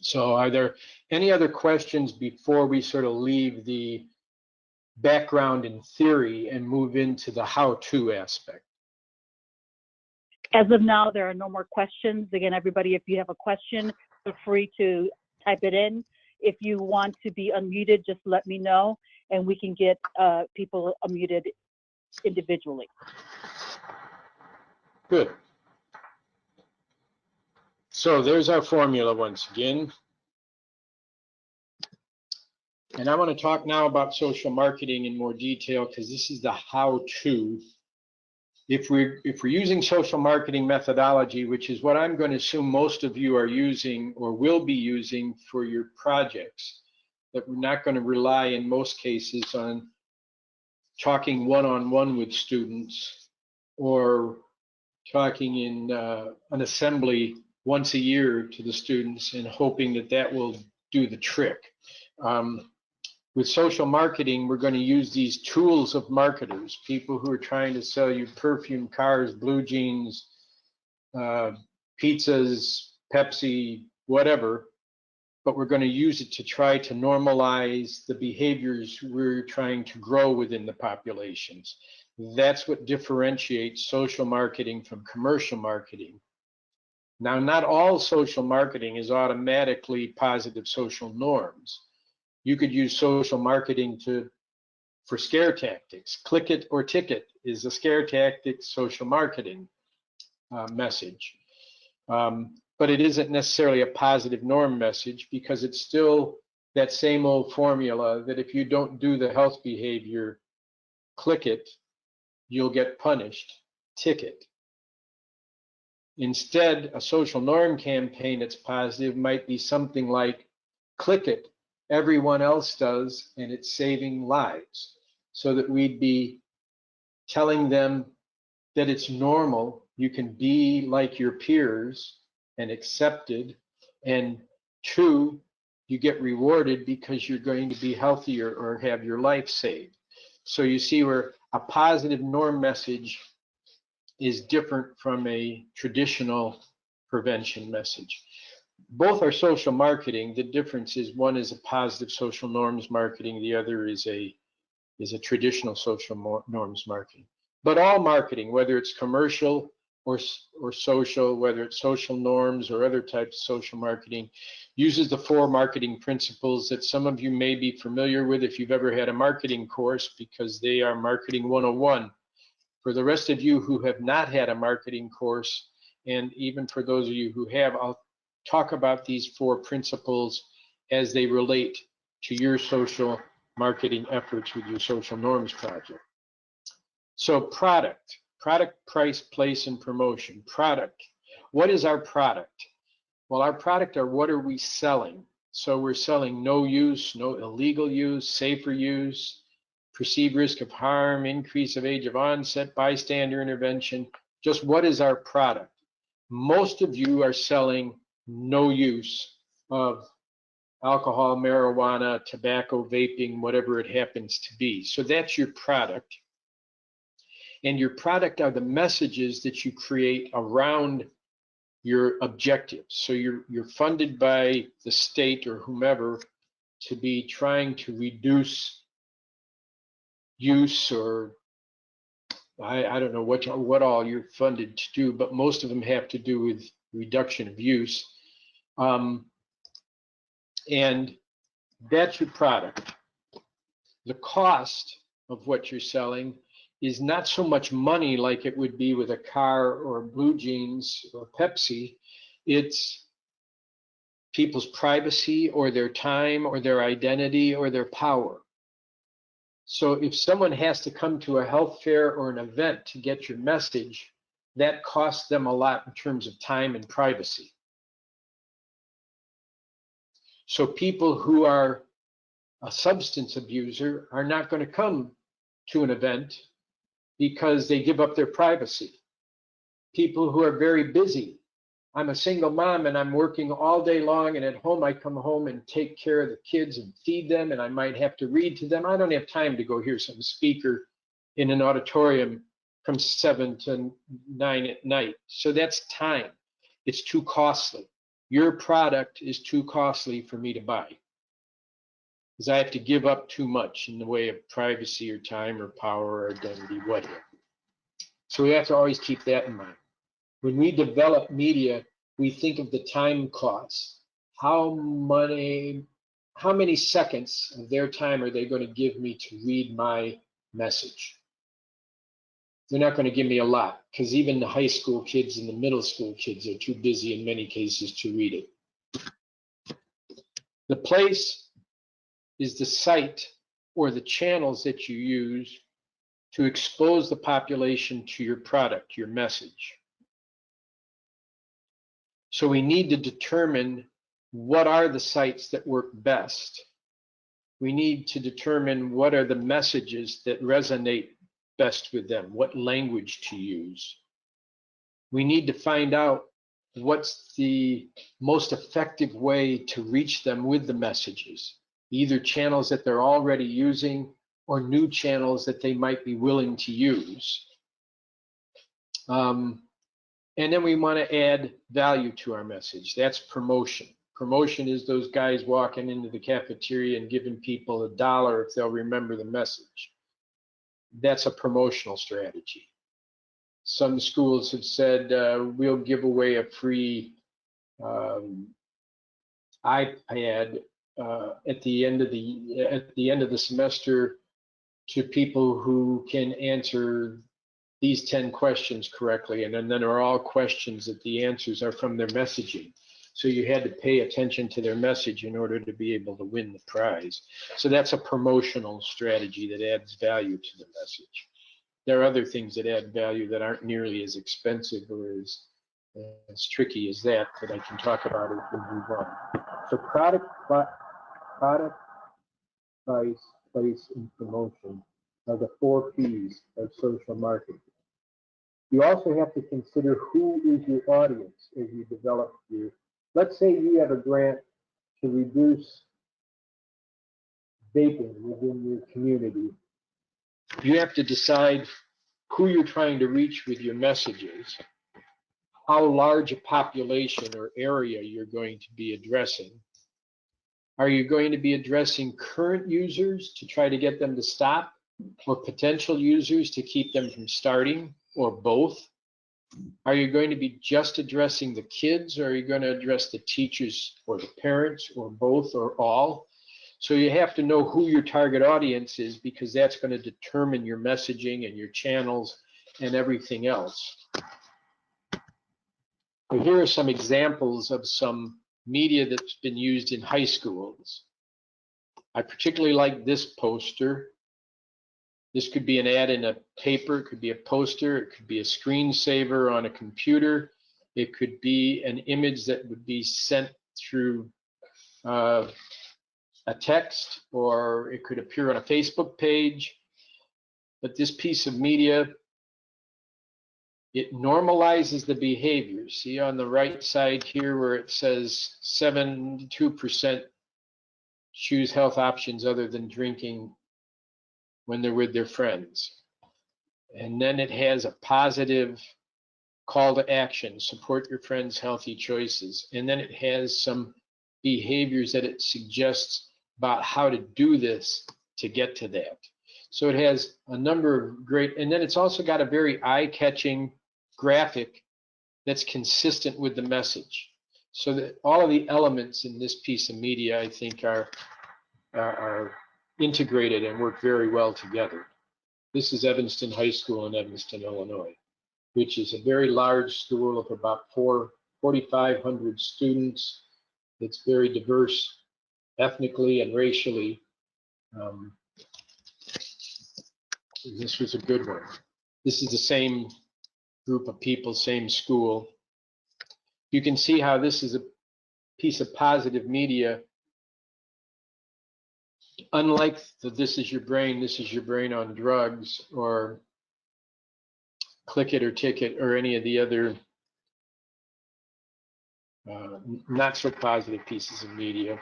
So are there any other questions before we sort of leave the background in theory and move into the how-to aspect? As of now, there are no more questions. Again, everybody, if you have a question, feel free to type it in. If you want to be unmuted, just let me know and we can get people unmuted individually. Good. So there's our formula once again. And I want to talk now about social marketing in more detail because this is the how-to. If we're using social marketing methodology, which is what I'm going to assume most of you are using or will be using for your projects, that we're not going to rely in most cases on talking one-on-one with students or talking in an assembly once a year to the students and hoping that that will do the trick. With social marketing, we're going to use these tools of marketers, people who are trying to sell you perfume, cars, blue jeans, pizzas, Pepsi, whatever, but we're going to use it to try to normalize the behaviors we're trying to grow within the populations. That's what differentiates social marketing from commercial marketing. Now, not all social marketing is automatically positive social norms. You could use social marketing for scare tactics. Click it or ticket is a scare tactic social marketing message. But it isn't necessarily a positive norm message, because it's still that same old formula that if you don't do the health behavior, click it, you'll get punished, ticket. Instead, a social norm campaign that's positive might be something like, click it, everyone else does, and it's saving lives. So that we'd be telling them that it's normal, you can be like your peers and accepted, and 2, you get rewarded because you're going to be healthier or have your life saved. So you see where a positive norm message is different from a traditional prevention message. Both are social marketing. The difference is one is a positive social norms marketing, the other is a traditional social norms marketing. But all marketing, whether it's commercial or social, whether it's social norms or other types of social marketing, uses the 4 marketing principles that some of you may be familiar with if you've ever had a marketing course, because they are Marketing 101. For the rest of you who have not had a marketing course, and even for those of you who have, I'll talk about these 4 principles as they relate to your social marketing efforts with your social norms project. So product, price, place, and promotion. Product, what is our product? Well, our product are what are we selling? So we're selling no use, no illegal use, safer use, perceived risk of harm, increase of age of onset, bystander intervention. Just what is our product? Most of you are selling no use of alcohol, marijuana, tobacco, vaping, whatever it happens to be. So that's your product. And your product are the messages that you create around your objectives. So you're funded by the state or whomever to be trying to reduce use, or I don't know what all you're funded to do, but most of them have to do with reduction of use. And that's your product. The cost of what you're selling is not so much money like it would be with a car or blue jeans or Pepsi. It's people's privacy or their time or their identity or their power. So if someone has to come to a health fair or an event to get your message, that costs them a lot in terms of time and privacy. So people who are a substance abuser are not going to come to an event because they give up their privacy. People who are very busy. I'm a single mom and I'm working all day long, and at home I come home and take care of the kids and feed them, and I might have to read to them. I don't have time to go hear some speaker in an auditorium from 7 to 9 at night. So that's time. It's too costly. Your product is too costly for me to buy, because I have to give up too much in the way of privacy or time or power or identity, whatever. So we have to always keep that in mind. When we develop media, we think of the time costs. How many seconds of their time are they going to give me to read my message? They're not going to give me a lot, because even the high school kids and the middle school kids are too busy in many cases to read it. The place is the site or the channels that you use to expose the population to your product, your message. So we need to determine what are the sites that work best. We need to determine what are the messages that resonate best with them, what language to use. We need to find out what's the most effective way to reach them with the messages, either channels that they're already using or new channels that they might be willing to use. And then we want to add value to our message. That's promotion. Promotion is those guys walking into the cafeteria and giving people $1 if they'll remember the message. That's a promotional strategy. Some schools have said we'll give away a free iPad at the end of the semester to people who can answer these 10 questions correctly, and then there are all questions that the answers are from their messaging. So you had to pay attention to their message in order to be able to win the prize. So that's a promotional strategy that adds value to the message. There are other things that add value that aren't nearly as expensive or as tricky as that I can talk about as we move on. So product, price, place, and promotion are the 4 P's of social marketing. You also have to consider who is your audience as you develop your, let's say you have a grant to reduce vaping within your community. You have to decide who you're trying to reach with your messages, how large a population or area you're going to be addressing. Are you going to be addressing current users to try to get them to stop, or potential users to keep them from starting, or both? Are you going to be just addressing the kids, or are you going to address the teachers or the parents, or both, or all? So you have to know who your target audience is, because that's going to determine your messaging and your channels and everything else. So here are some examples of some media that's been used in high schools. I particularly like this poster. This could be an ad in a paper, it could be a poster, it could be a screensaver on a computer, it could be an image that would be sent through a text, or it could appear on a Facebook page. But this piece of media, it normalizes the behavior. See on the right side here where it says 72% choose health options other than drinking when they're with their friends. And then it has a positive call to action, support your friends' healthy choices. And then it has some behaviors that it suggests about how to do this to get to that. So it has a number of great, and then it's also got a very eye-catching graphic that's consistent with the message. So that all of the elements in this piece of media, I think, are integrated and work very well together. This is Evanston High School in Evanston, Illinois, which is a very large school of about 4,500 students. It's very diverse ethnically and racially. This was a good one. This is the same group of people, same school. You can see how this is a piece of positive media. Unlike the This Is Your Brain on Drugs, or Click It or Ticket, or any of the other not so positive pieces of media.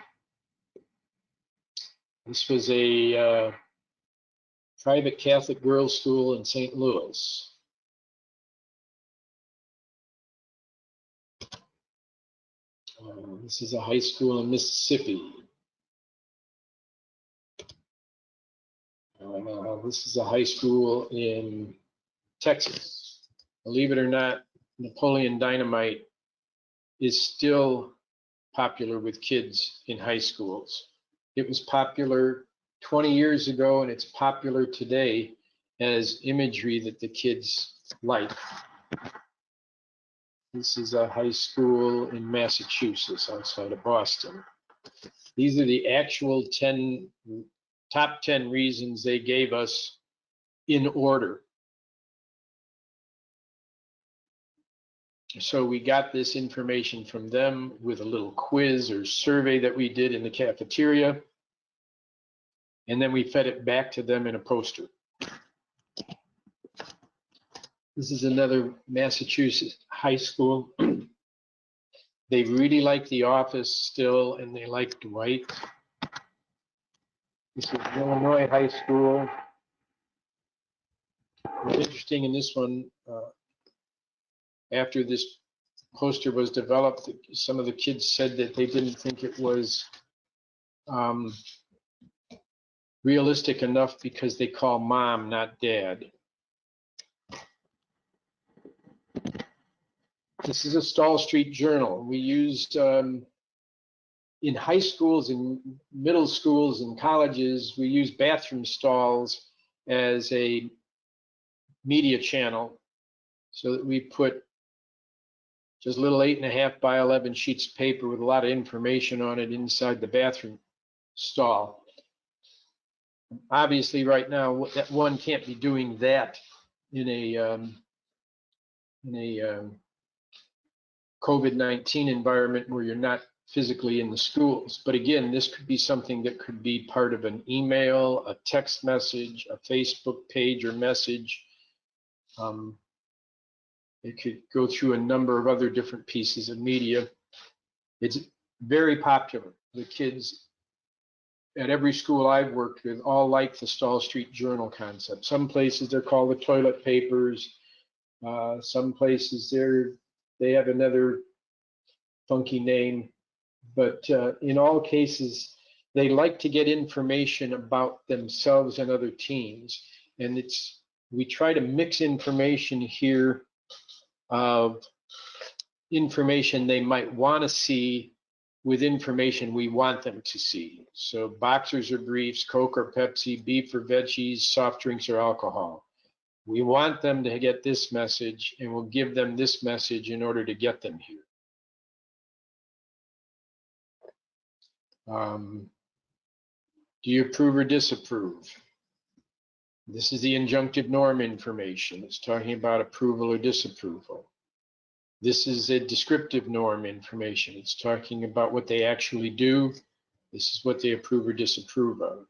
This was a private Catholic girls' school in St. Louis. This is a high school in Mississippi. This is a high school in Texas. Believe it or not, Napoleon Dynamite is still popular with kids in high schools. It was popular 20 years ago, and it's popular today as imagery that the kids like. This is a high school in Massachusetts outside of Boston. These are the actual top 10 reasons they gave us in order. So we got this information from them with a little quiz or survey that we did in the cafeteria, and then we fed it back to them in a poster. This is another Massachusetts high school. They really like The Office still, and they like Dwight. This is Illinois high school. What's interesting in this one, after this poster was developed, some of the kids said that they didn't think it was realistic enough because they call mom, not dad. This is a Stall Street Journal. We used in high schools and middle schools and colleges, we use bathroom stalls as a media channel, so that we put just little 8.5 by 11 sheets of paper with a lot of information on it inside the bathroom stall. Obviously, right now, that one can't be doing that in a COVID-19 environment where you're not physically in the schools. But again, this could be something that could be part of an email, a text message, a Facebook page or message. It could go through a number of other different pieces of media. It's very popular. The kids at every school I've worked with all like the Stall Street Journal concept. Some places they're called the toilet papers. Some places they have another funky name. But in all cases, they like to get information about themselves and other teens. And we try to mix information here of information they might want to see with information we want them to see. So boxers or briefs, Coke or Pepsi, beef or veggies, soft drinks or alcohol. We want them to get this message, and we'll give them this message in order to get them here. Do you approve or disapprove? This is the injunctive norm information. It's talking about approval or disapproval. This is a descriptive norm information. It's talking about what they actually do. This is what they approve or disapprove of.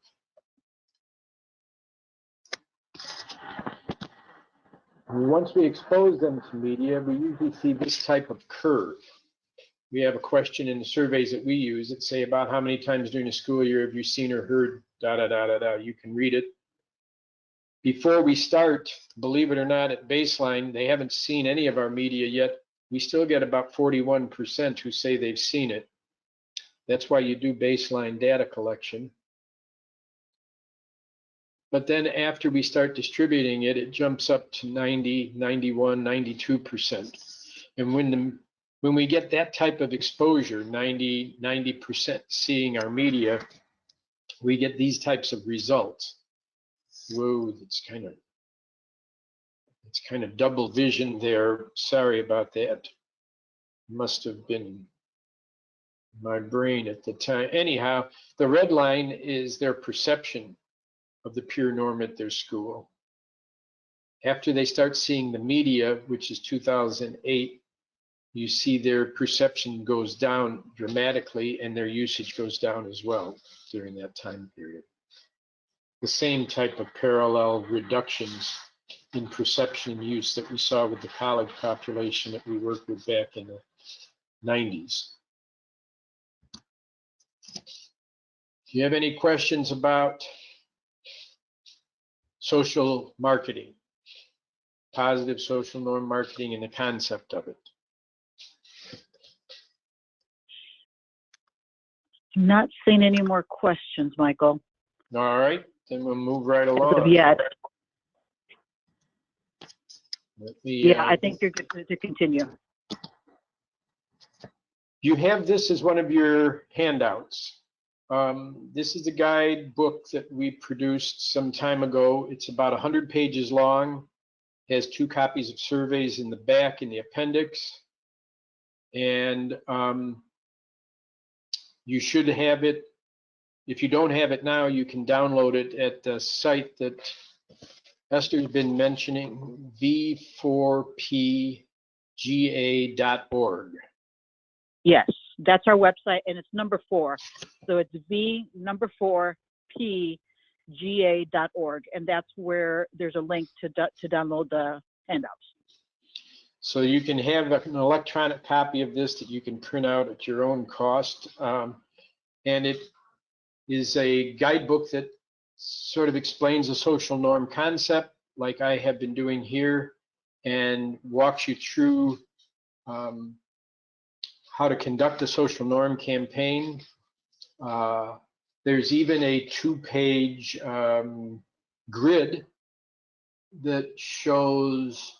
And once we expose them to media, we usually see this type of curve. We have a question in the surveys that we use that say about how many times during the school year have you seen or heard da da da da da. You can read it. Before we start, believe it or not, at baseline, they haven't seen any of our media yet. We still get about 41% who say they've seen it. That's why you do baseline data collection. But then after we start distributing it, it jumps up to 90, 91, 92%. And when we get that type of exposure, 90% seeing our media, we get these types of results. Whoa, it's kind of double vision there. Sorry about that. Must have been my brain at the time. Anyhow, the red line is their perception of the peer norm at their school. After they start seeing the media, which is 2008, you see their perception goes down dramatically and their usage goes down as well during that time period. The same type of parallel reductions in perception and use that we saw with the college population that we worked with back in the 90s. Do you have any questions about social marketing, positive social norm marketing, and the concept of it? Not seeing any more questions, Michael. All right, then we'll move right along. Yeah. Yeah, I think you're good to continue. You have this as one of your handouts. This is a guidebook that we produced some time ago. It's about 100 pages long. It has 2 copies of surveys in the back in the appendix. And you should have it. If you don't have it now, you can download it at the site that Esther's been mentioning, v4pga.org. Yes, that's our website, and it's number 4. So it's v4pga.org, and that's where there's a link to download the handouts. So you can have an electronic copy of this that you can print out at your own cost. And it is a guidebook that sort of explains the social norm concept, like I have been doing here, and walks you through how to conduct a social norm campaign. There's even a 2-page grid that shows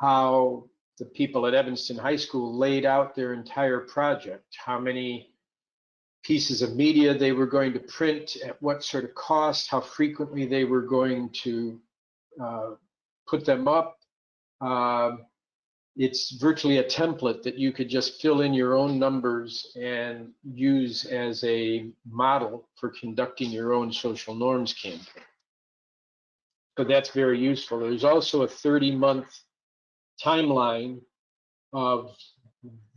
how the people at Evanston High School laid out their entire project, how many pieces of media they were going to print, at what sort of cost, how frequently they were going to put them up. It's virtually a template that you could just fill in your own numbers and use as a model for conducting your own social norms campaign. So that's very useful. There's also a 30-month timeline of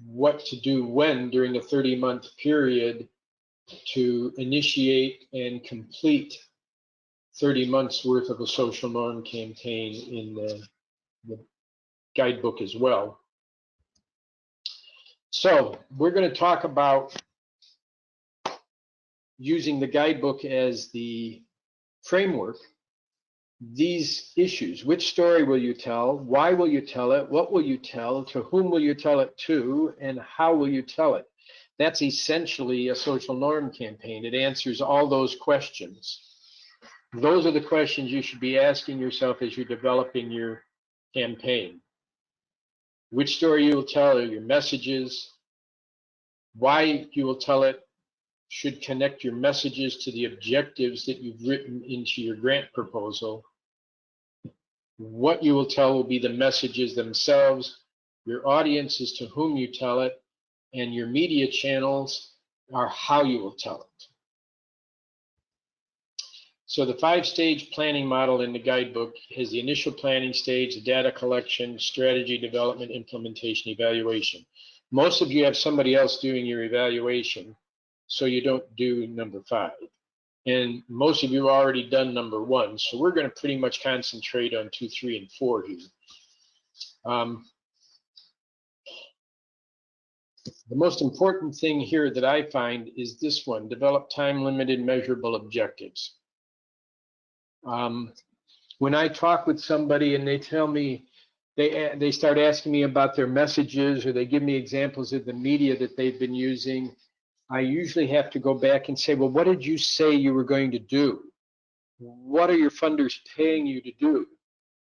what to do when during a 30-month period to initiate and complete 30 months worth of a social norm campaign in the guidebook as well. So we're going to talk about using the guidebook as the framework. These issues: which story will you tell? Why will you tell it? What will you tell? To whom will you tell it to? And how will you tell it? That's essentially a social norm campaign. It answers all those questions. Those are the questions you should be asking yourself as you're developing your campaign. Which story you will tell are your messages. Why you will tell it should connect your messages to the objectives that you've written into your grant proposal. What you will tell will be the messages themselves. Your audience is to whom you tell it, and your media channels are how you will tell it. So the 5-stage planning model in the guidebook has the initial planning stage, the data collection, strategy development, implementation, evaluation. Most of you have somebody else doing your evaluation, so you don't do number 5. And most of you have already done number 1, so we're going to pretty much concentrate on 2, 3, and 4 here. The most important thing here that I find is this one: develop time-limited measurable objectives. When I talk with somebody and they tell me, they start asking me about their messages, or they give me examples of the media that they've been using, I usually have to go back and say, well, what did you say you were going to do? What are your funders paying you to do?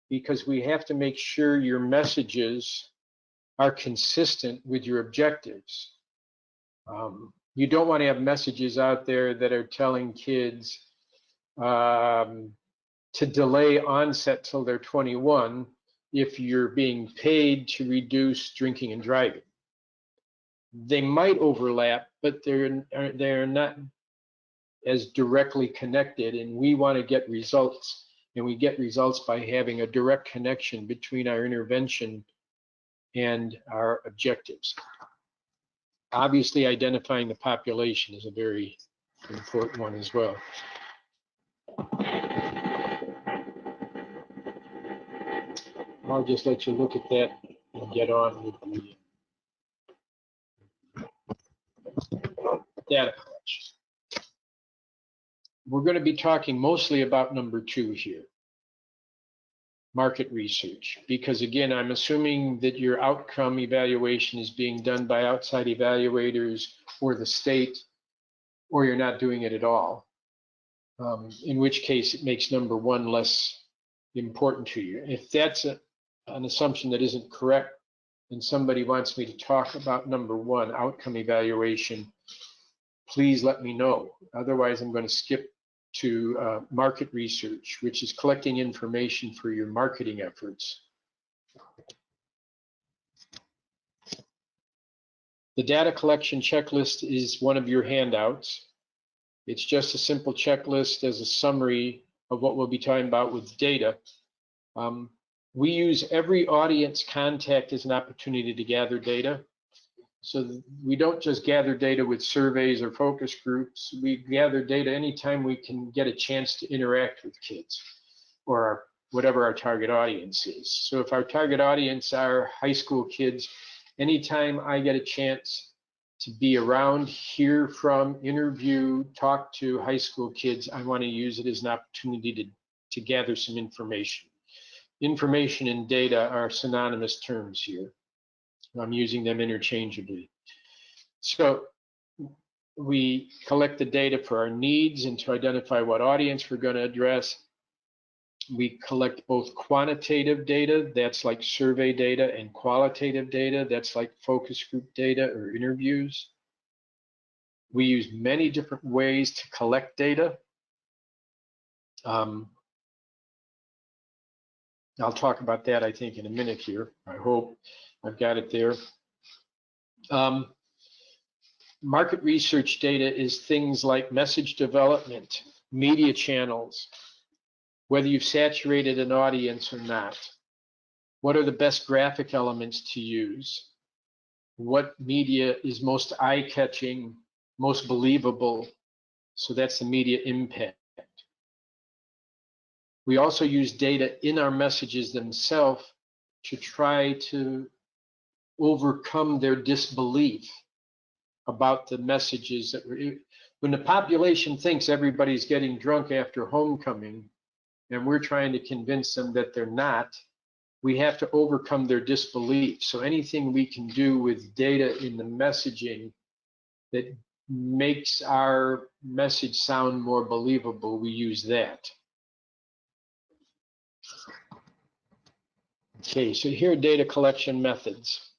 Because we have to make sure your messages are consistent with your objectives. You don't want to have messages out there that are telling kids to delay onset till they're 21 if you're being paid to reduce drinking and driving. They might overlap, but they're not as directly connected, and we want to get results, and we get results by having a direct connection between our intervention and our objectives. Obviously, identifying the population is a very important one as well. I'll just let you look at that and get on with the data collection. We're going to be talking mostly about number 2 here, market research, because again, I'm assuming that your outcome evaluation is being done by outside evaluators or the state, or you're not doing it at all, in which case it makes number 1 less important to you. If that's an assumption that isn't correct, and somebody wants me to talk about number 1, outcome evaluation, please let me know. Otherwise, I'm going to skip to market research, which is collecting information for your marketing efforts. The data collection checklist is one of your handouts. It's just a simple checklist as a summary of what we'll be talking about with data. We use every audience contact as an opportunity to gather data. So we don't just gather data with surveys or focus groups. We gather data anytime we can get a chance to interact with kids or whatever our target audience is. So if our target audience are high school kids, anytime I get a chance to be around, hear from, interview, talk to high school kids, I want to use it as an opportunity to gather some information. Information and data are synonymous terms here. I'm using them interchangeably. So we collect the data for our needs and to identify what audience we're going to address. We collect both quantitative data, that's like survey data, and qualitative data, that's like focus group data or interviews. We use many different ways to collect data. I'll talk about that, I think, in a minute here. I hope I've got it there. Market research data is things like message development, media channels, whether you've saturated an audience or not. What are the best graphic elements to use? What media is most eye-catching, most believable? So that's the media impact. We also use data in our messages themselves to try to overcome their disbelief about the messages that when the population thinks everybody's getting drunk after homecoming, and we're trying to convince them that they're not, we have to overcome their disbelief. So anything we can do with data in the messaging that makes our message sound more believable, we use that. Okay, so here are data collection methods.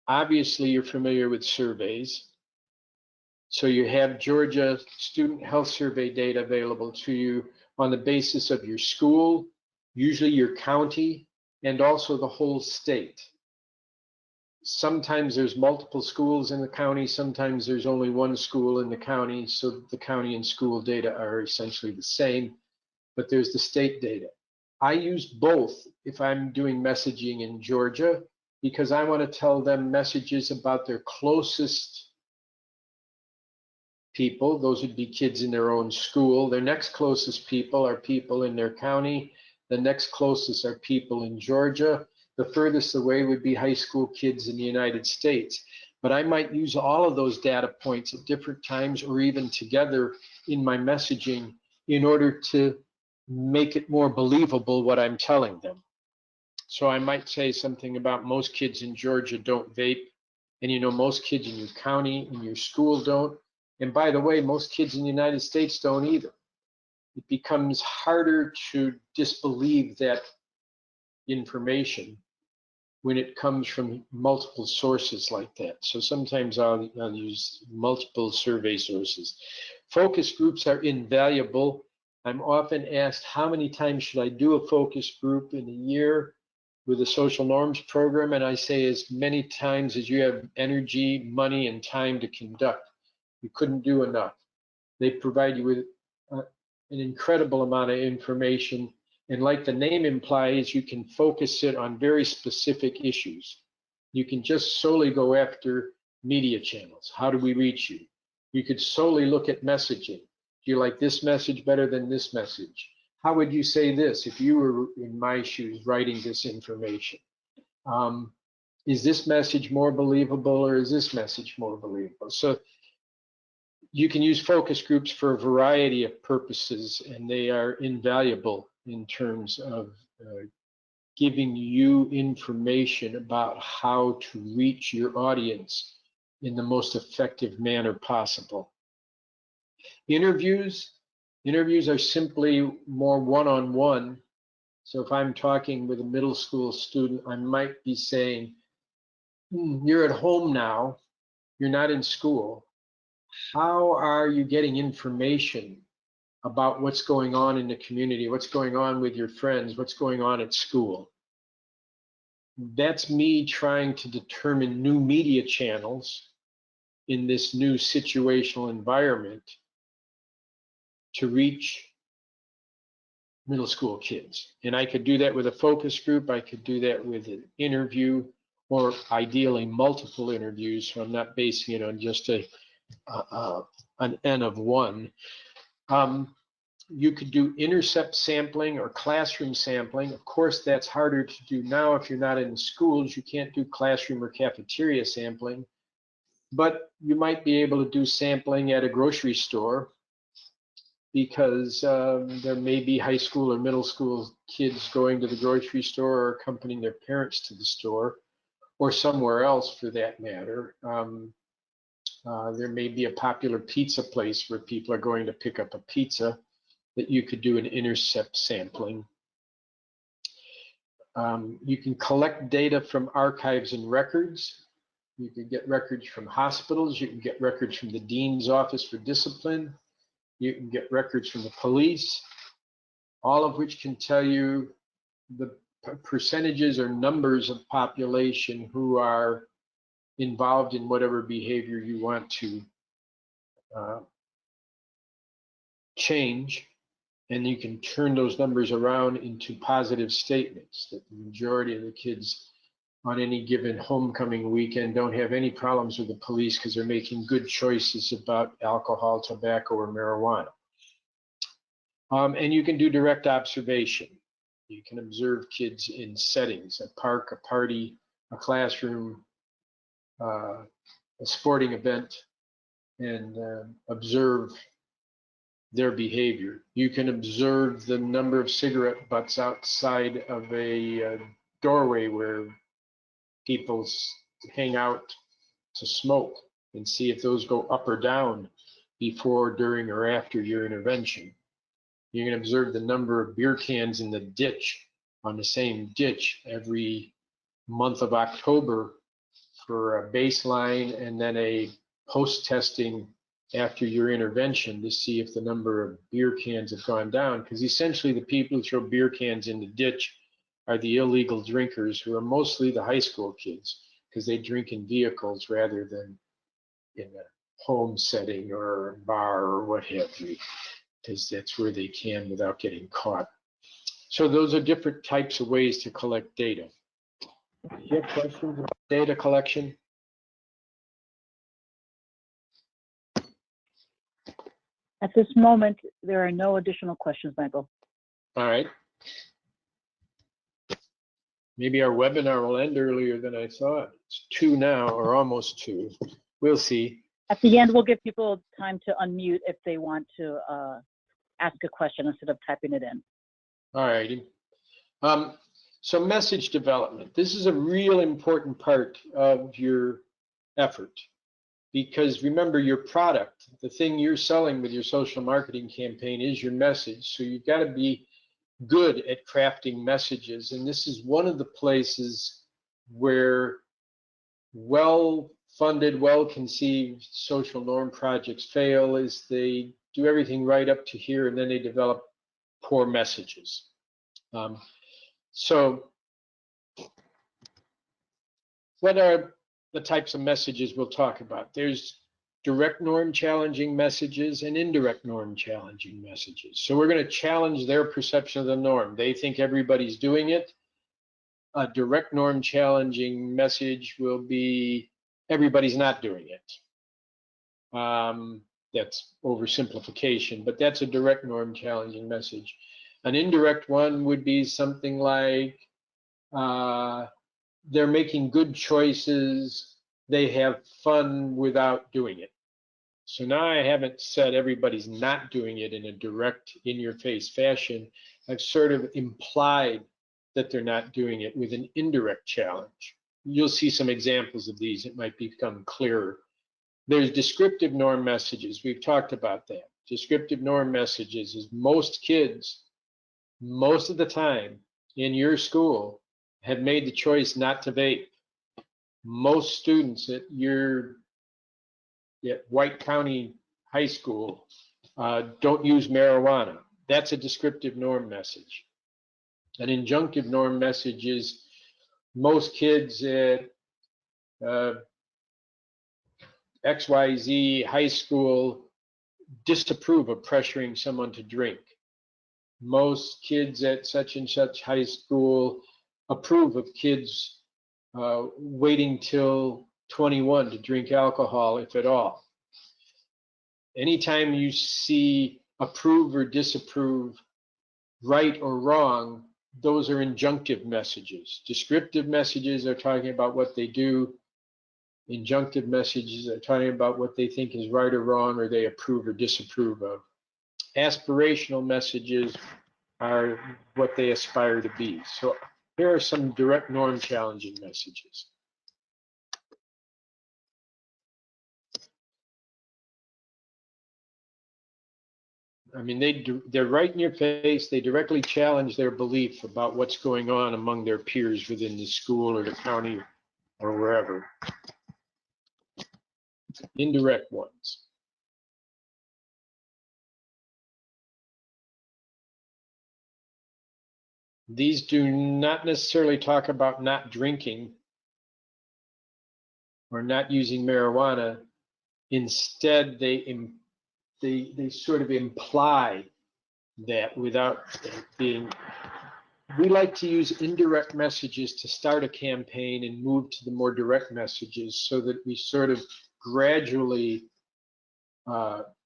Obviously, you're familiar with surveys. So you have Georgia Student Health Survey data available to you on the basis of your school, usually your county, and also the whole state. Sometimes there's multiple schools in the county, sometimes there's only one school in the county, so the county and school data are essentially the same, but there's the state data. I use both if I'm doing messaging in Georgia, because I want to tell them messages about their closest people. Those would be kids in their own school. Their next closest people are people in their county. The next closest are people in Georgia. The furthest away would be high school kids in the United States. But I might use all of those data points at different times or even together in my messaging in order to make it more believable what I'm telling them. So I might say something about most kids in Georgia don't vape, and you know most kids in your county, in your school don't. And by the way, most kids in the United States don't either. It becomes harder to disbelieve that information when it comes from multiple sources like that. So sometimes I'll use multiple survey sources. Focus groups are invaluable. I'm often asked, how many times should I do a focus group in a year with a social norms program? And I say as many times as you have energy, money, and time to conduct. You couldn't do enough. They provide you with an incredible amount of information. And like the name implies, you can focus it on very specific issues. You can just solely go after media channels. How do we reach you? You could solely look at messaging. Do you like this message better than this message? How would you say this if you were in my shoes writing this information? Is this message more believable or is this message more believable? So you can use focus groups for a variety of purposes, and they are invaluable in terms of giving you information about how to reach your audience in the most effective manner possible. Interviews are simply more one-on-one. So if I'm talking with a middle school student, I might be saying, you're at home now, you're not in school. How are you getting information about what's going on in the community, what's going on with your friends, what's going on at school? That's me trying to determine new media channels in this new situational environment to reach middle school kids. And I could do that with a focus group, I could do that with an interview, or ideally multiple interviews, so I'm not basing it on just an N of one. You could do intercept sampling or classroom sampling. Of course, that's harder to do now if you're not in schools. You can't do classroom or cafeteria sampling, but you might be able to do sampling at a grocery store because there may be high school or middle school kids going to the grocery store or accompanying their parents to the store. or somewhere else for that matter. There may be a popular pizza place where people are going to pick up a pizza that you could do an intercept sampling. You can collect data from archives and records. You can get records from hospitals. You can get records from the Dean's Office for Discipline. You can get records from the police, all of which can tell you the percentages or numbers of population who are involved in whatever behavior you want to change. And you can turn those numbers around into positive statements that the majority of the kids on any given homecoming weekend don't have any problems with the police because they're making good choices about alcohol, tobacco, or marijuana. And you can do direct observation. You can observe kids in settings, a park, a party, a classroom, a sporting event, and observe their behavior. You can observe the number of cigarette butts outside of a doorway where people hang out to smoke and see if those go up or down before, during, or after your intervention. You can observe the number of beer cans in the ditch, on the same ditch, every month of October for a baseline and then a post-testing after your intervention to see if the number of beer cans have gone down, because essentially the people who throw beer cans in the ditch are the illegal drinkers, who are mostly the high school kids, because they drink in vehicles rather than in a home setting or a bar or what have you, because that's where they can without getting caught. So those are different types of ways to collect data. Do you have questions about data collection? At this moment, there are no additional questions, Michael. All right. Maybe our webinar will end earlier than I thought. It's 2 now, or almost 2. We'll see. At the end, we'll give people time to unmute if they want to ask a question instead of typing it in. All righty. So message development. This is a real important part of your effort, because remember, your product, the thing you're selling with your social marketing campaign, is your message. So you've got to be good at crafting messages. And this is one of the places where well-funded, well-conceived social norm projects fail, is they do everything right up to here and then they develop poor messages. So what are the types of messages we'll talk about? There's direct norm challenging messages and indirect norm challenging messages. So we're going to challenge their perception of the norm. They think everybody's doing it. A direct norm challenging message will be everybody's not doing it. That's oversimplification, but that's a direct norm challenging message. An indirect one would be something like they're making good choices, they have fun without doing it. So now I haven't said everybody's not doing it in a direct, in-your-face fashion. I've sort of implied that they're not doing it with an indirect challenge. You'll see some examples of these. It might become clearer. There's descriptive norm messages. We've talked about that. Descriptive norm messages is most kids, most of the time in your school, have made the choice not to vape. Most students at White County High School don't use marijuana. That's a descriptive norm message. An injunctive norm message is most kids at XYZ High School disapprove of pressuring someone to drink. Most kids at such and such high school approve of kids waiting till 21 to drink alcohol, if at all. Anytime you see approve or disapprove, right or wrong, those are injunctive messages. Descriptive messages are talking about what they do. Injunctive messages are talking about what they think is right or wrong, or they approve or disapprove of. Aspirational messages are what they aspire to be. So here are some direct norm challenging messages. I mean, they're right in your face. They directly challenge their belief about what's going on among their peers within the school or the county or wherever. Indirect ones. These do not necessarily talk about not drinking or not using marijuana. Instead, they sort of imply that without being. We like to use indirect messages to start a campaign and move to the more direct messages so that we sort of gradually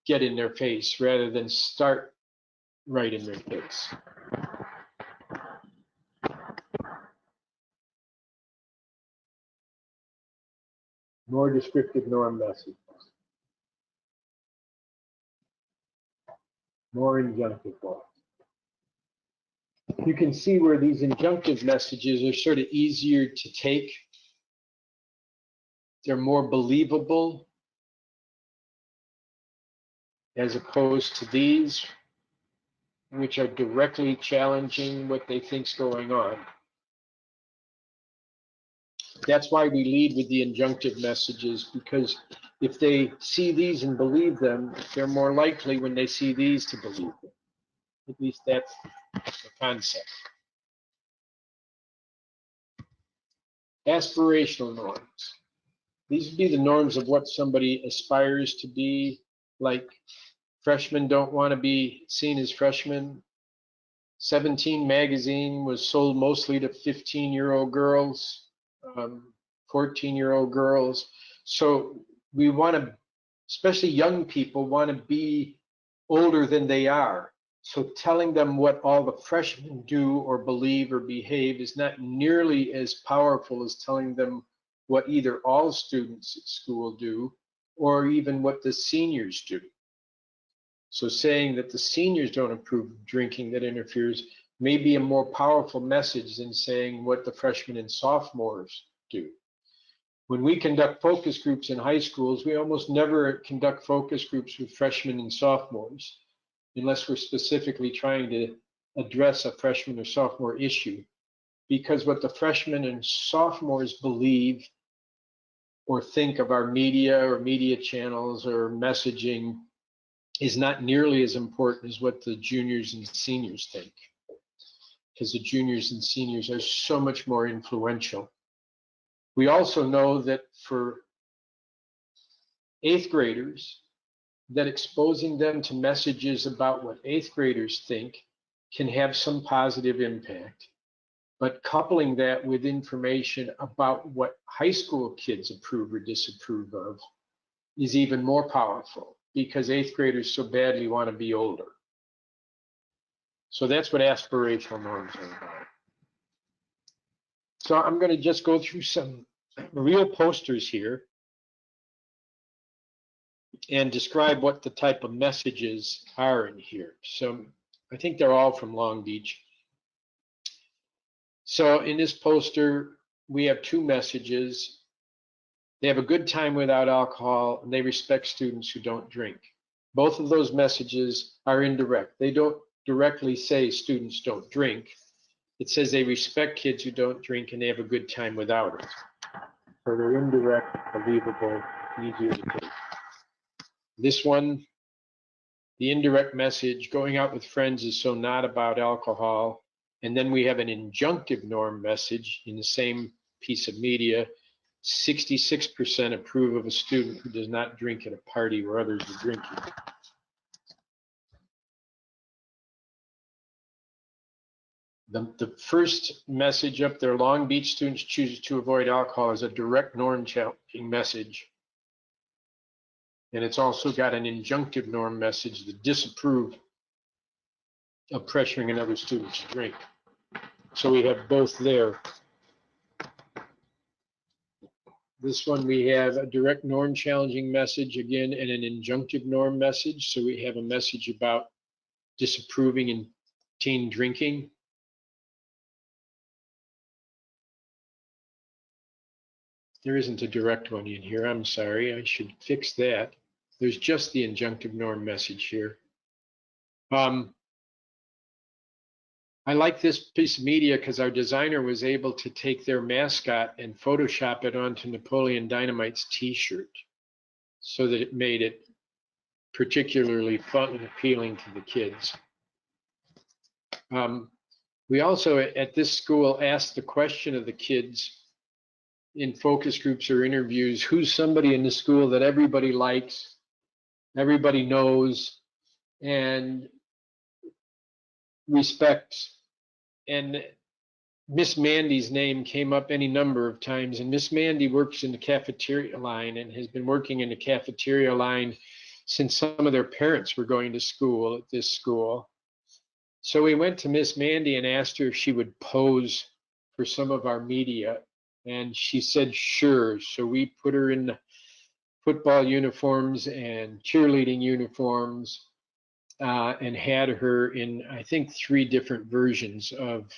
get in their face rather than start right in their face. More descriptive norm messages. More injunctive ones. You can see where these injunctive messages are sort of easier to take. They're more believable as opposed to these, which are directly challenging what they think's going on. That's why we lead with the injunctive messages, because if they see these and believe them, they're more likely when they see these to believe them. At least that's the concept. Aspirational norms. These would be the norms of what somebody aspires to be, like freshmen don't want to be seen as freshmen. 17 magazine was sold mostly to 15-year-old girls, 14-year-old girls. So we want to, especially young people, want to be older than they are. So telling them what all the freshmen do or believe or behave is not nearly as powerful as telling them what either all students at school do or even what the seniors do. So saying that the seniors don't approve of drinking that interferes may be a more powerful message than saying what the freshmen and sophomores do. When we conduct focus groups in high schools, we almost never conduct focus groups with freshmen and sophomores, unless we're specifically trying to address a freshman or sophomore issue, because what the freshmen and sophomores believe or think of our media or media channels or messaging is not nearly as important as what the juniors and seniors think, because the juniors and seniors are so much more influential. We also know that for 8th graders, that exposing them to messages about what 8th graders think can have some positive impact, but coupling that with information about what high school kids approve or disapprove of is even more powerful, because 8th graders so badly want to be older. So that's what aspirational norms are about. So I'm going to just go through some real posters here and describe what the type of messages are in here. So I think they're all from Long Beach. So in this poster, we have 2 messages. They have a good time without alcohol, and they respect students who don't drink. Both of those messages are indirect. They don't directly say students don't drink. It says they respect kids who don't drink and they have a good time without it. So they're indirect, believable, easier to take. This one, the indirect message, going out with friends is so not about alcohol. And then we have an injunctive norm message in the same piece of media. 66% approve of a student who does not drink at a party where others are drinking. The first message up there, Long Beach students choose to avoid alcohol, is a direct norm challenging message. And it's also got an injunctive norm message that disapprove of pressuring another student to drink. So we have both there. This one we have a direct norm challenging message again and an injunctive norm message. So we have a message about disapproving in teen drinking. There isn't a direct one in here. I'm sorry. I should fix that. There's just the injunctive norm message here. I like this piece of media because our designer was able to take their mascot and Photoshop it onto Napoleon Dynamite's t-shirt so that it made it particularly fun and appealing to the kids. We also, at this school, asked the question of the kids in focus groups or interviews, who's somebody in the school that everybody likes, everybody knows, and respects. And Miss Mandy's name came up any number of times, and Miss Mandy works in the cafeteria line and has been working in the cafeteria line since some of their parents were going to school at this school. So we went to Miss Mandy and asked her if she would pose for some of our media, and she said sure. So we put her in football uniforms and cheerleading uniforms and had her in, I think, 3 different versions of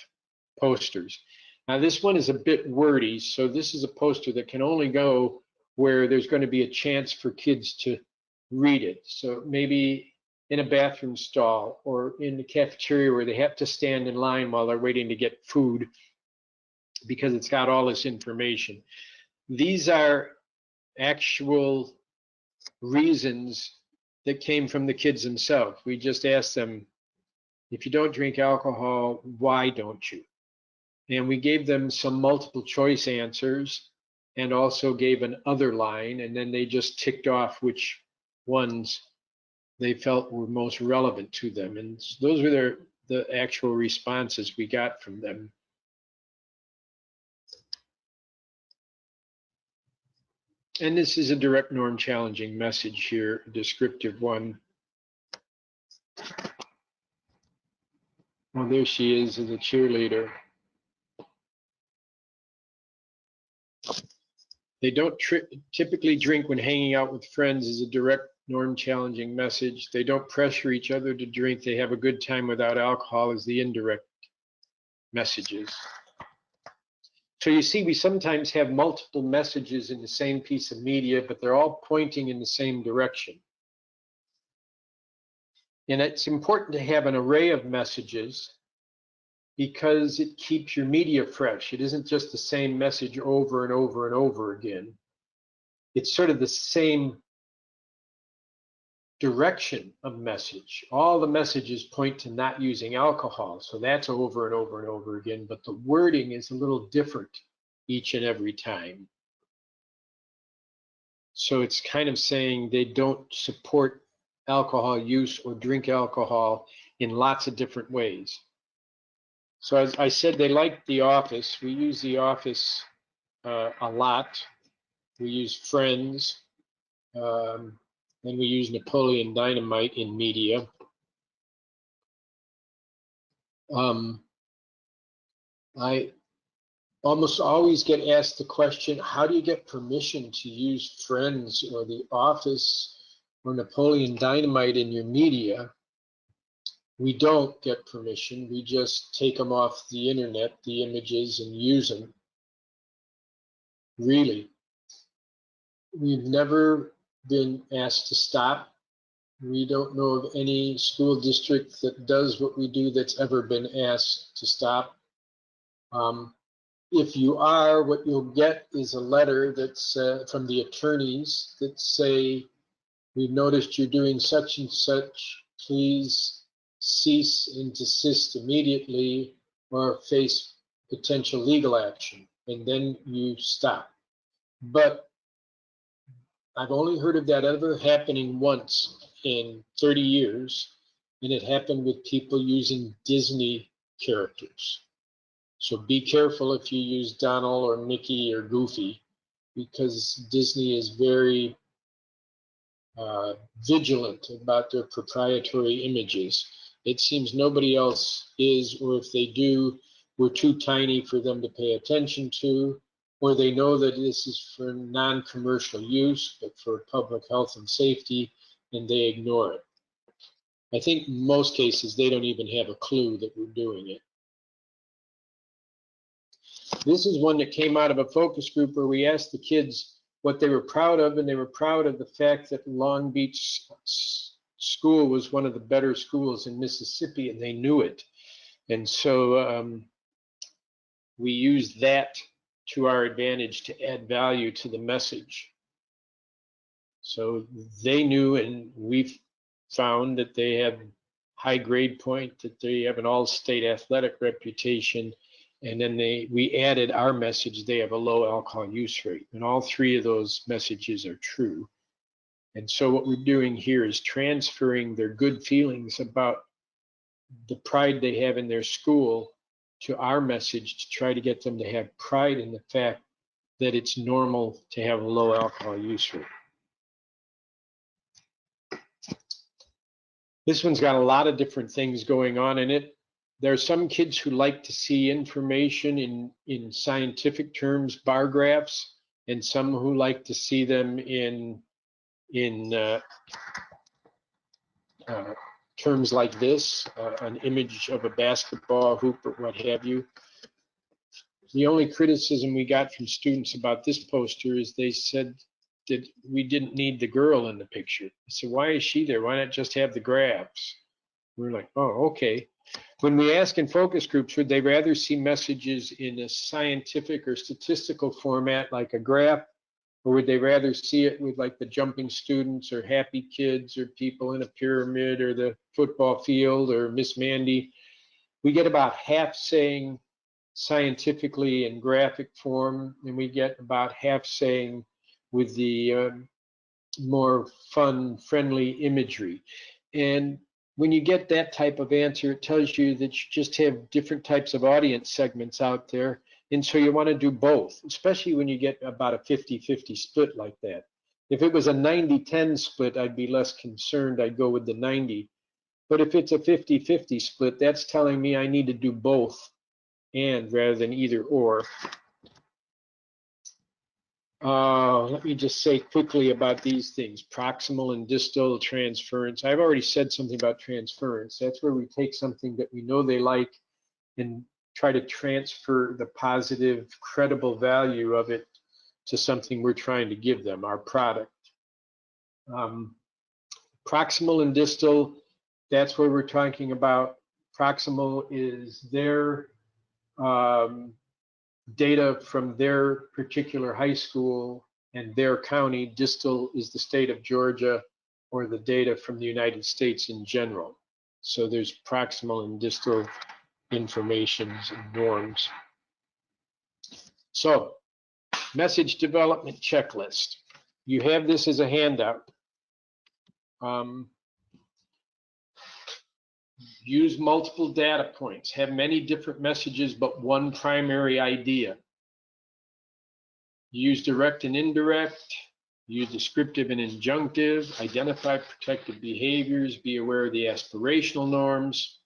posters. Now this one is a bit wordy, so this is a poster that can only go where there's going to be a chance for kids to read it. So maybe in a bathroom stall or in the cafeteria where they have to stand in line while they're waiting to get food because it's got all this information. These are actual reasons that came from the kids themselves. We just asked them, if you don't drink alcohol, why don't you? And we gave them some multiple choice answers and also gave an other line, and then they just ticked off which ones they felt were most relevant to them. And those were the actual responses we got from them. And this is a direct norm challenging message here, a descriptive one. Well, there she is as a cheerleader. They don't typically drink when hanging out with friends is a direct norm challenging message. They don't pressure each other to drink. They have a good time without alcohol is the indirect messages. So you see, we sometimes have multiple messages in the same piece of media, but they're all pointing in the same direction. And it's important to have an array of messages because it keeps your media fresh. It isn't just the same message over and over and over again. It's sort of the same direction of message. All the messages point to not using alcohol, so that's over and over and over again, but the wording is a little different each and every time. So it's kind of saying they don't support alcohol use or drink alcohol in lots of different ways. So as I said, they like The Office. We use The Office a lot. We use Friends. And we use Napoleon Dynamite in media. I almost always get asked the question, how do you get permission to use Friends or The Office or Napoleon Dynamite in your media? We don't get permission. We just take them off the internet, the images, and use them. Really. We've never been asked to stop. We don't know of any school district that does what we do that's ever been asked to stop. If you are, what you'll get is a letter that's from the attorneys that say, we've noticed you're doing such and such, please cease and desist immediately or face potential legal action, and then you stop. But I've only heard of that ever happening once in 30 years, and it happened with people using Disney characters. So be careful if you use Donald or Mickey or Goofy, because Disney is very vigilant about their proprietary images. It seems nobody else is, or if they do, we're too tiny for them to pay attention to, or they know that this is for non-commercial use, but for public health and safety, and they ignore it. I think in most cases, they don't even have a clue that we're doing it. This is one that came out of a focus group where we asked the kids what they were proud of, and they were proud of the fact that Long Beach school was one of the better schools in Mississippi, and they knew it. And so we used that to our advantage to add value to the message. So they knew, and we've found that they have high grade point, that they have an all-state athletic reputation, and then we added our message, they have a low alcohol use rate. And all three of those messages are true. And so what we're doing here is transferring their good feelings about the pride they have in their school to our message to try to get them to have pride in the fact that it's normal to have a low alcohol use rate. This one's got a lot of different things going on in it. There are some kids who like to see information in scientific terms, bar graphs, and some who like to see them in terms like this, an image of a basketball hoop or what have you. The only criticism we got from students about this poster is they said that we didn't need the girl in the picture. I said, why is she there? Why not just have the graphs? We're like, oh, okay. When we ask in focus groups, would they rather see messages in a scientific or statistical format like a graph, or would they rather see it with like the jumping students or happy kids or people in a pyramid or the football field or Miss Mandy? We get about half saying scientifically in graphic form, and we get about half saying with the more fun, friendly imagery. And when you get that type of answer, it tells you that you just have different types of audience segments out there. And so you want to do both, especially when you get about a 50-50 split like that. If it was a 90-10 split, I'd be less concerned. I'd go with the 90. But if it's a 50-50 split, that's telling me I need to do both and rather than either or. Let me just say quickly about these things. Proximal and distal transference. I've already said something about transference. That's where we take something that we know they like and try to transfer the positive, credible value of it to something we're trying to give them, our product. Proximal and distal, that's where we're talking about. Proximal is their data from their particular high school and their county. Distal is the state of Georgia or the data from the United States in general. So there's proximal and distal informations and norms. So message development checklist. You have this as a handout. Use multiple data points, have many different messages, but one primary idea. Use direct and indirect, use descriptive and injunctive, identify protected behaviors, be aware of the aspirational norms.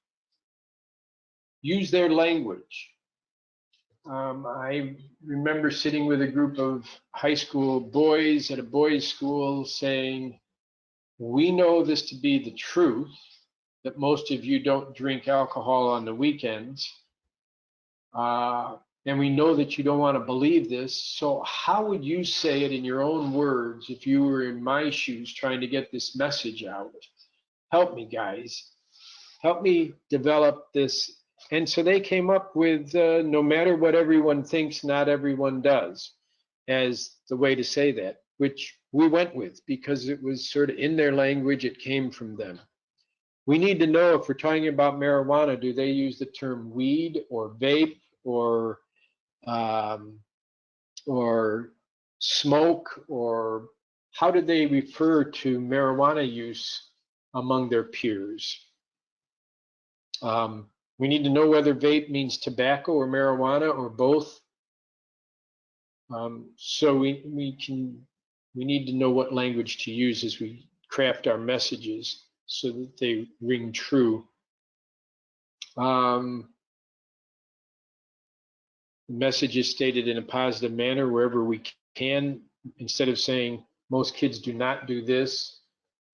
Use their language. I remember sitting with a group of high school boys at a boys' school saying, we know this to be the truth, that most of you don't drink alcohol on the weekends. And we know that you don't want to believe this. So how would you say it in your own words if you were in my shoes trying to get this message out? Help me, guys. Help me develop this. And so they came up with no matter what everyone thinks, not everyone does, as the way to say that, which we went with because it was sort of in their language, it came from them. We need to know if we're talking about marijuana, do they use the term weed or vape or smoke, or how do they refer to marijuana use among their peers? We need to know whether vape means tobacco or marijuana or both. So we need to know what language to use as we craft our messages so that they ring true. The message is stated in a positive manner wherever we can. Instead of saying most kids do not do this,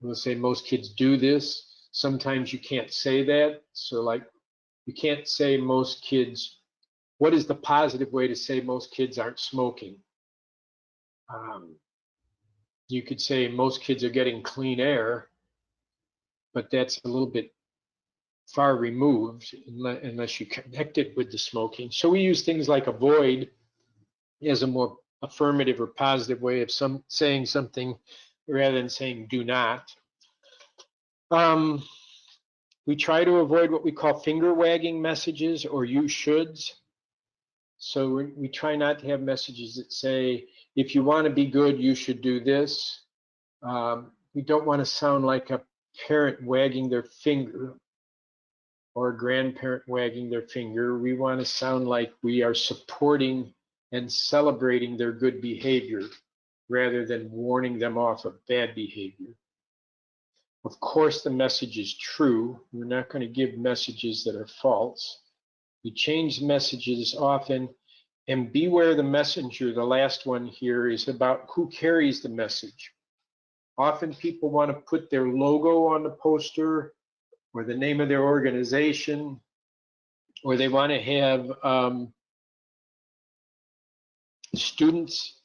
we'll say most kids do this. Sometimes you can't say that. So like you can't say most kids. What is the positive way to say most kids aren't smoking? You could say most kids are getting clean air. but that's a little bit far removed unless you connect it with the smoking. So we use things like avoid as a more affirmative or positive way of saying something rather than saying do not. We try to avoid what we call finger wagging messages or you shoulds. So we try not to have messages that say, if you want to be good, you should do this. We don't want to sound like a parent wagging their finger or a grandparent wagging their finger. We want to sound like we are supporting and celebrating their good behavior rather than warning them off of bad behavior. Of course, the message is true. We're not going to give messages that are false. We change messages often, and beware the messenger. The last one here is about who carries the message. Often people want to put their logo on the poster or the name of their organization, or they want to have students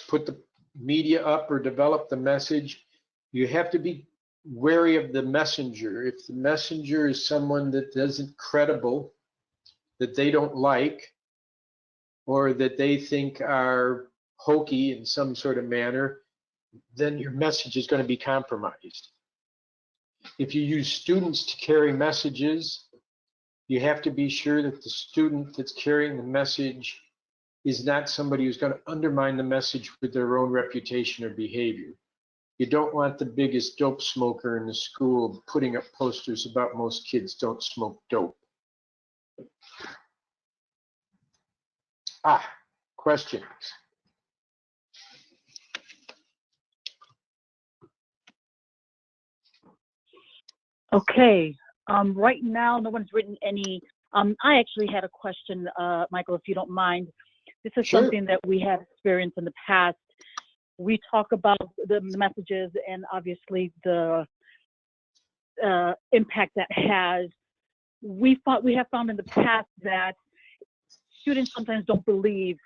put the media up or develop the message. You have to be wary of the messenger. If the messenger is someone that isn't credible, that they don't like, or that they think are hokey in some sort of manner, then your message is going to be compromised. If you use students to carry messages, you have to be sure that the student that's carrying the message is not somebody who's going to undermine the message with their own reputation or behavior. You don't want the biggest dope smoker in the school putting up posters about most kids don't smoke dope. Questions? Okay. Right now, no one's written any. I actually had a question, Michael, if you don't mind. This is Sure. something that we have experienced in the past. We talk about the messages and obviously the impact that has. We have found in the past that students sometimes don't believe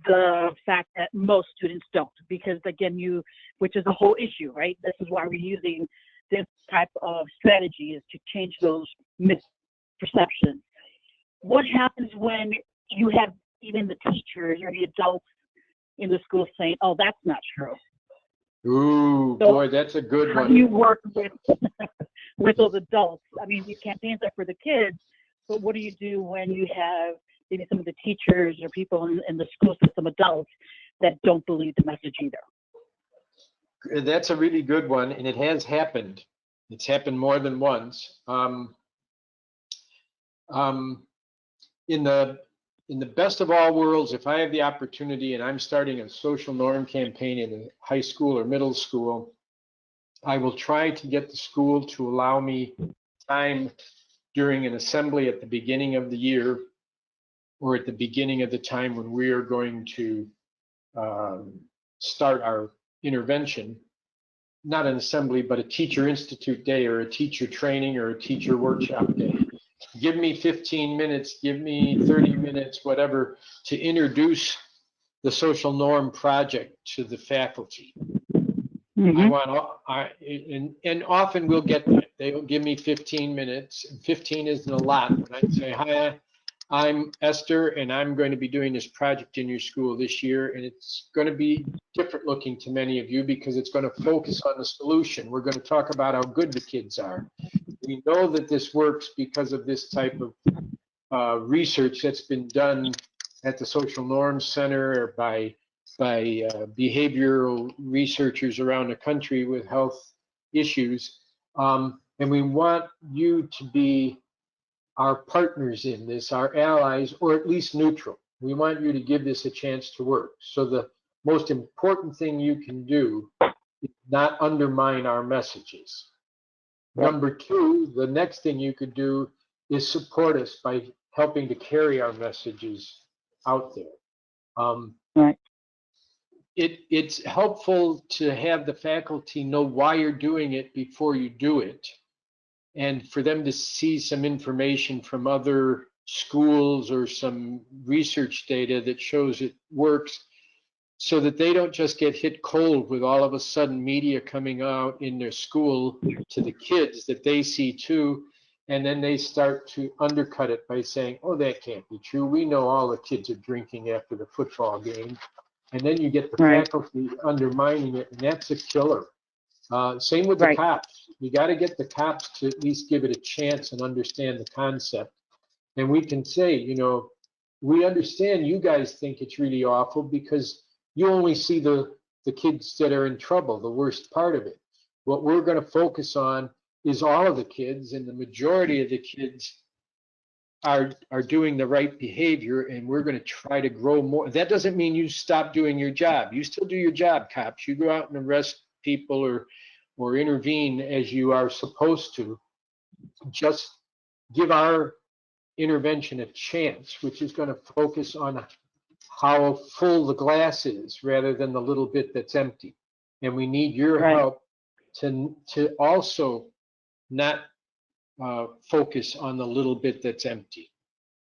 the fact that most students don't, because again, which is the whole issue, right? This is why we're using this type of strategy, is to change those misperceptions. What happens when you have even the teachers or the adults in the school saying, "Oh, that's not true"? Ooh, So boy, that's a good how one. do you work with with those adults? I mean, you can't answer for the kids, but what do you do when you have maybe some of the teachers or people in the school system, adults, that don't believe the message either? That's a really good one, and it has happened. It's happened more than once. In the best of all worlds, if I have the opportunity and I'm starting a social norm campaign in a high school or middle school, I will try to get the school to allow me time during an assembly at the beginning of the year or at the beginning of the time when we are going to start our intervention, not an assembly, but a teacher institute day or a teacher training or a teacher workshop day. Give me 15 minutes, give me 30 minutes, whatever, to introduce the social norm project to the faculty. Mm-hmm. And often we'll get that. They will give me 15 minutes. 15 isn't a lot. And I'd say, "Hi, I'm Esther, and I'm going to be doing this project in your school this year, and it's going to be different looking to many of you because it's going to focus on the solution. We're going to talk about how good the kids are. We know that this works because of this type of research that's been done at the Social Norms Center or by behavioral researchers around the country with health issues. And we want you to be our partners in this, our allies, or at least neutral. We want you to give this a chance to work. So the most important thing you can do is not undermine our messages. Right. Number two, the next thing you could do is support us by helping to carry our messages out there. Right. It's helpful to have the faculty know why you're doing it before you do it, and for them to see some information from other schools or some research data that shows it works, so that they don't just get hit cold with all of a sudden media coming out in their school to the kids that they see too. And then they start to undercut it by saying, oh, that can't be true. We know all the kids are drinking after the football game. And then you get the faculty undermining it, and that's a killer. Same with the cops. You got to get the cops to at least give it a chance and understand the concept. And we can say, you know, we understand you guys think it's really awful because you only see the kids that are in trouble, the worst part of it. What we're going to focus on is all of the kids, and the majority of the kids are doing the right behavior, and we're going to try to grow more. That doesn't mean you stop doing your job. You still do your job, cops. You go out and arrest people or intervene as you are supposed to. Just give our intervention a chance, which is going to focus on how full the glass is rather than the little bit that's empty. And we need your help to also not focus on the little bit that's empty.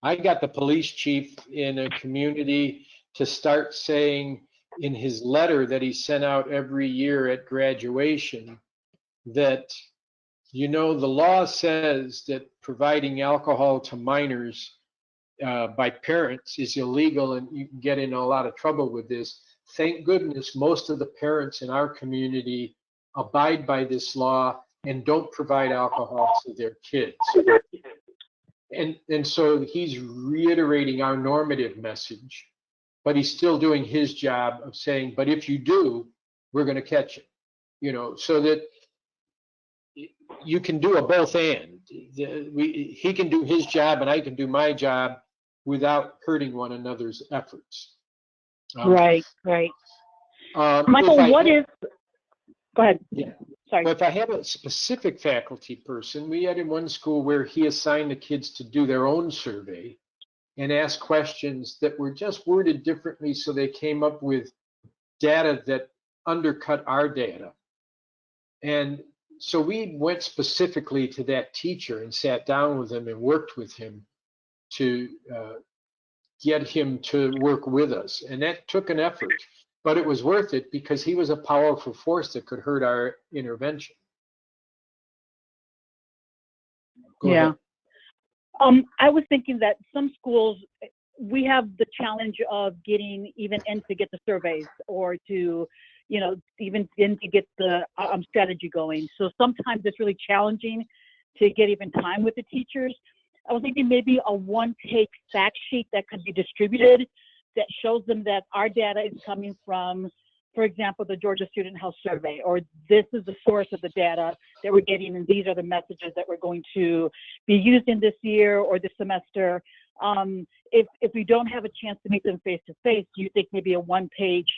I got the police chief in a community to start saying in his letter that he sent out every year at graduation that, you know, the law says that providing alcohol to minors by parents is illegal, and you can get in a lot of trouble with this. Thank goodness most of the parents in our community abide by this law and don't provide alcohol to their kids. And so he's reiterating our normative message, but he's still doing his job of saying, but if you do, we're going to catch it, you know, so that you can do a both and. He can do his job and I can do my job without hurting one another's efforts. Right. Michael, go ahead. Yeah. Sorry. But if I have a specific faculty person, we had in one school where he assigned the kids to do their own survey and ask questions that were just worded differently, so they came up with data that undercut our data. And so we went specifically to that teacher and sat down with him and worked with him to get him to work with us. And that took an effort, but it was worth it because he was a powerful force that could hurt our intervention. Go ahead. I was thinking that some schools, we have the challenge of getting even in to get the surveys or to, you know, even in to get the strategy going. So sometimes it's really challenging to get even time with the teachers. I was thinking maybe a one-page fact sheet that could be distributed that shows them that our data is coming from, for example, the Georgia Student Health Survey, or this is the source of the data that we're getting, and these are the messages that we're going to be used in this year or this semester. If we don't have a chance to meet them face-to-face, do you think maybe a one-page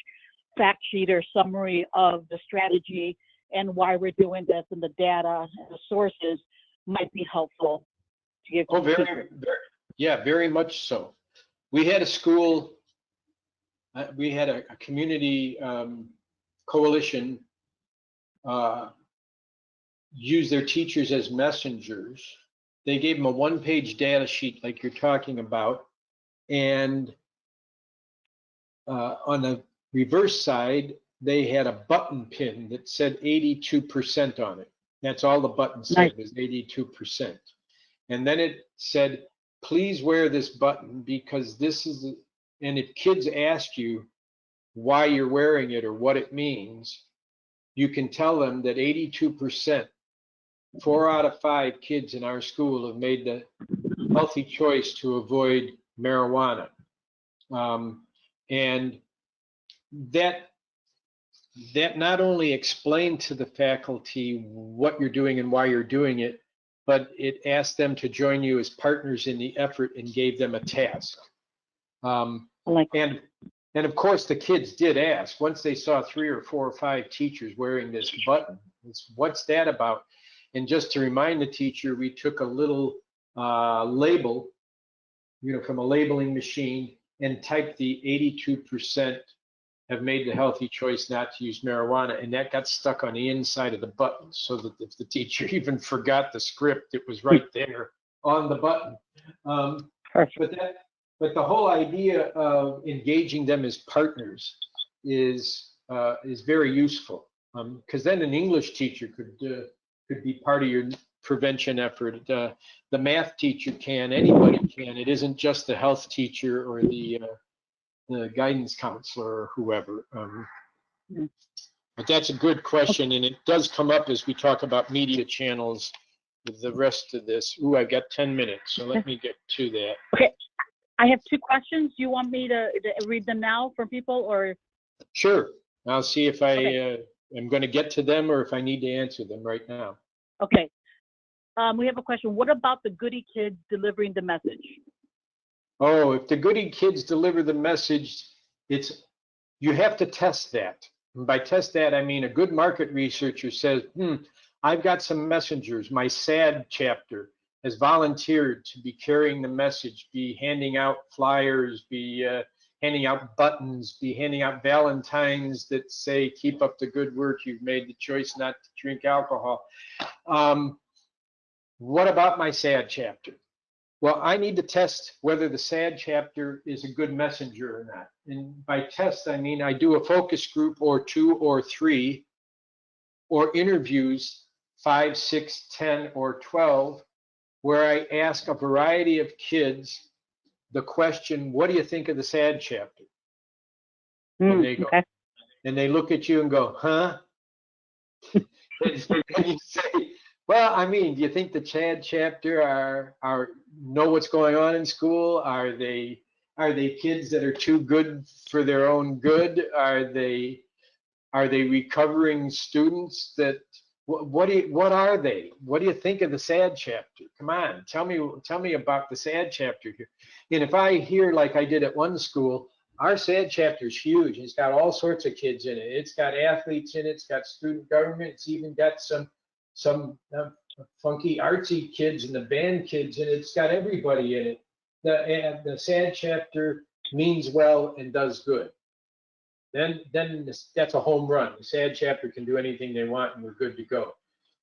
fact sheet or summary of the strategy and why we're doing this and the data and the sources might be helpful to give to very much so. We had a school, we had a community coalition use their teachers as messengers. They gave them a one-page data sheet like you're talking about, and on the reverse side, they had a button pin that said 82% on it. That's all the button said, was 82%. And then it said, please wear this button because this is, and if kids ask you why you're wearing it or what it means, you can tell them that 82%, 4 out of 5 kids in our school have made the healthy choice to avoid marijuana. And that not only explained to the faculty what you're doing and why you're doing it, but it asked them to join you as partners in the effort and gave them a task. And of course, the kids did ask. Once they saw 3 or 4 or 5 teachers wearing this button, what's that about? And just to remind the teacher, we took a little label, you know, from a labeling machine and typed the 82% have made the healthy choice not to use marijuana, and that got stuck on the inside of the button, so that if the teacher even forgot the script, it was right there on the button. But the whole idea of engaging them as partners is very useful, because then an English teacher could be part of your prevention effort. The math teacher can, anybody can. It isn't just the health teacher or the guidance counselor or whoever. But that's a good question, and it does come up as we talk about media channels with the rest of this. Ooh, I've got 10 minutes, so let me get to that. Okay, I have 2 questions. Do you want me to read them now for people, or? Sure. I'll see if I Okay. am going to get to them or if I need to answer them right now. Okay. We have a question. What about the goody kids delivering the message? Oh, if the goody kids deliver the message, you have to test that. And by test that, I mean a good market researcher says, I've got some messengers. My SAD chapter has volunteered to be carrying the message, be handing out flyers, be handing out buttons, be handing out Valentines that say, keep up the good work. You've made the choice not to drink alcohol. What about my SAD chapter? Well, I need to test whether the SAD chapter is a good messenger or not. And by test, I mean I do a focus group or 2 or 3, or interviews 5, 6, 10, or 12, where I ask a variety of kids the question, what do you think of the SAD chapter? And they go, Okay. and they look at you and go, huh? And you say, well, I mean, do you think the SAD chapter are know what's going on in school? Are they kids that are too good for their own good? Are they recovering students that what are they? What do you think of the SAD chapter? Come on, tell me about the SAD chapter here. And if I hear, like I did at one school, our SAD chapter is huge. It's got all sorts of kids in it. It's got athletes in it. It's got student government. It's even got some funky artsy kids and the band kids in it. It's got everybody in it. The SAD chapter means well and does good. Then that's a home run. The SAD chapter can do anything they want and we're good to go.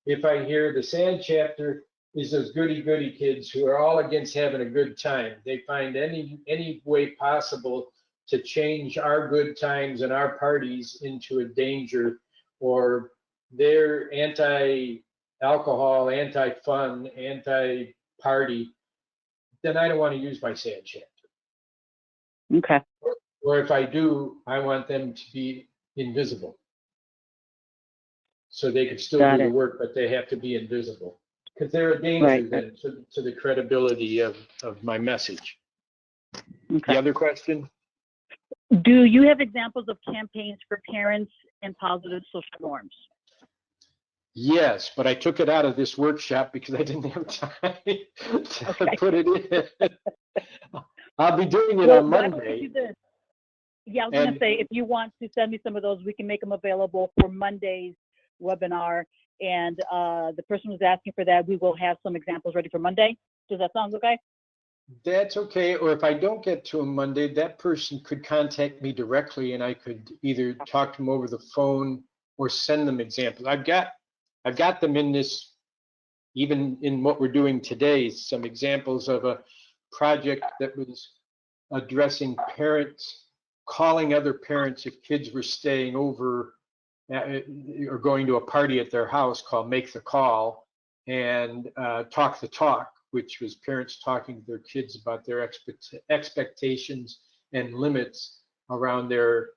If I hear the SAD chapter is those goody kids who are all against having a good time, they find any way possible to change our good times and our parties into a danger, or they're anti-alcohol, anti-fun, anti-party, then I don't want to use my SAD chapter. Okay. Or if I do, I want them to be invisible. So they can still do the work, but they have to be invisible. Because they're a danger then to the credibility of my message. Okay. The other question? Do you have examples of campaigns for parents and positive social norms? Yes, but I took it out of this workshop because I didn't have time to put it in. I'll be doing it on Monday. Yeah, I was going to say, if you want to send me some of those, we can make them available for Monday's webinar. And the person who's asking for that, we will have some examples ready for Monday. Does that sound okay? That's okay. Or if I don't get to them Monday, that person could contact me directly and I could either talk to them over the phone or send them examples. I've got them in this, even in what we're doing today, some examples of a project that was addressing parents, calling other parents if kids were staying over or going to a party at their house, called Make the Call, and Talk the Talk, which was parents talking to their kids about their expectations and limits around their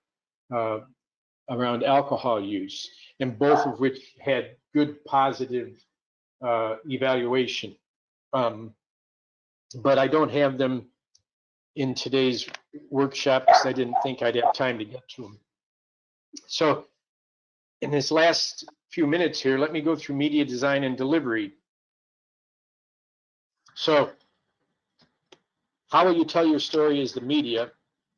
around alcohol use, and both of which had good positive evaluation. But I don't have them in today's workshop because I didn't think I'd have time to get to them. So in this last few minutes here, let me go through media design and delivery. So how will you tell your story as the media?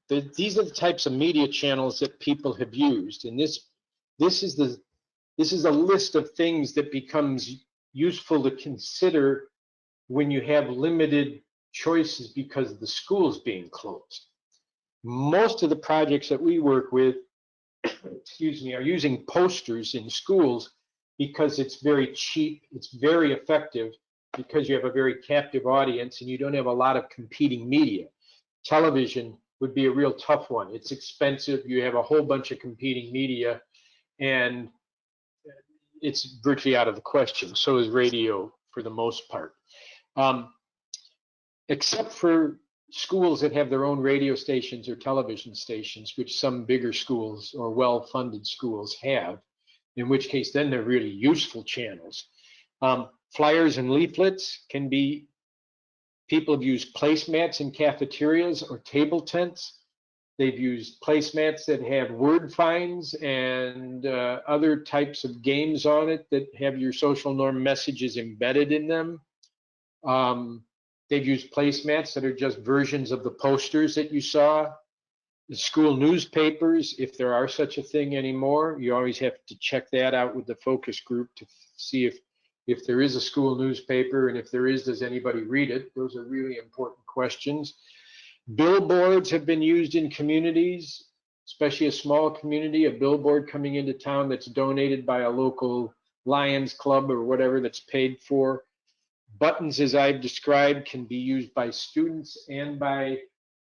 These are the types of media channels that people have used, and this is a list of things that becomes useful to consider when you have limited choices because of the schools being closed. Most of the projects that we work with, excuse me, are using posters in schools because it's very cheap, it's very effective, because you have a very captive audience and you don't have a lot of competing media. Television would be a real tough one. It's expensive. You have a whole bunch of competing media, and it's virtually out of the question. So is radio for the most part. Except for schools that have their own radio stations or television stations, which some bigger schools or well-funded schools have, in which case then they're really useful channels. Flyers and leaflets can be, people have used placemats in cafeterias or table tents. They've used placemats that have word finds and other types of games on it that have your social norm messages embedded in them. They've used placemats that are just versions of the posters that you saw. The school newspapers, if there are such a thing anymore, you always have to check that out with the focus group to see if there is a school newspaper, and if there is, does anybody read it? Those are really important questions. Billboards have been used in communities, especially a small community, a billboard coming into town that's donated by a local Lions Club or whatever that's paid for. Buttons, as I've described, can be used by students and by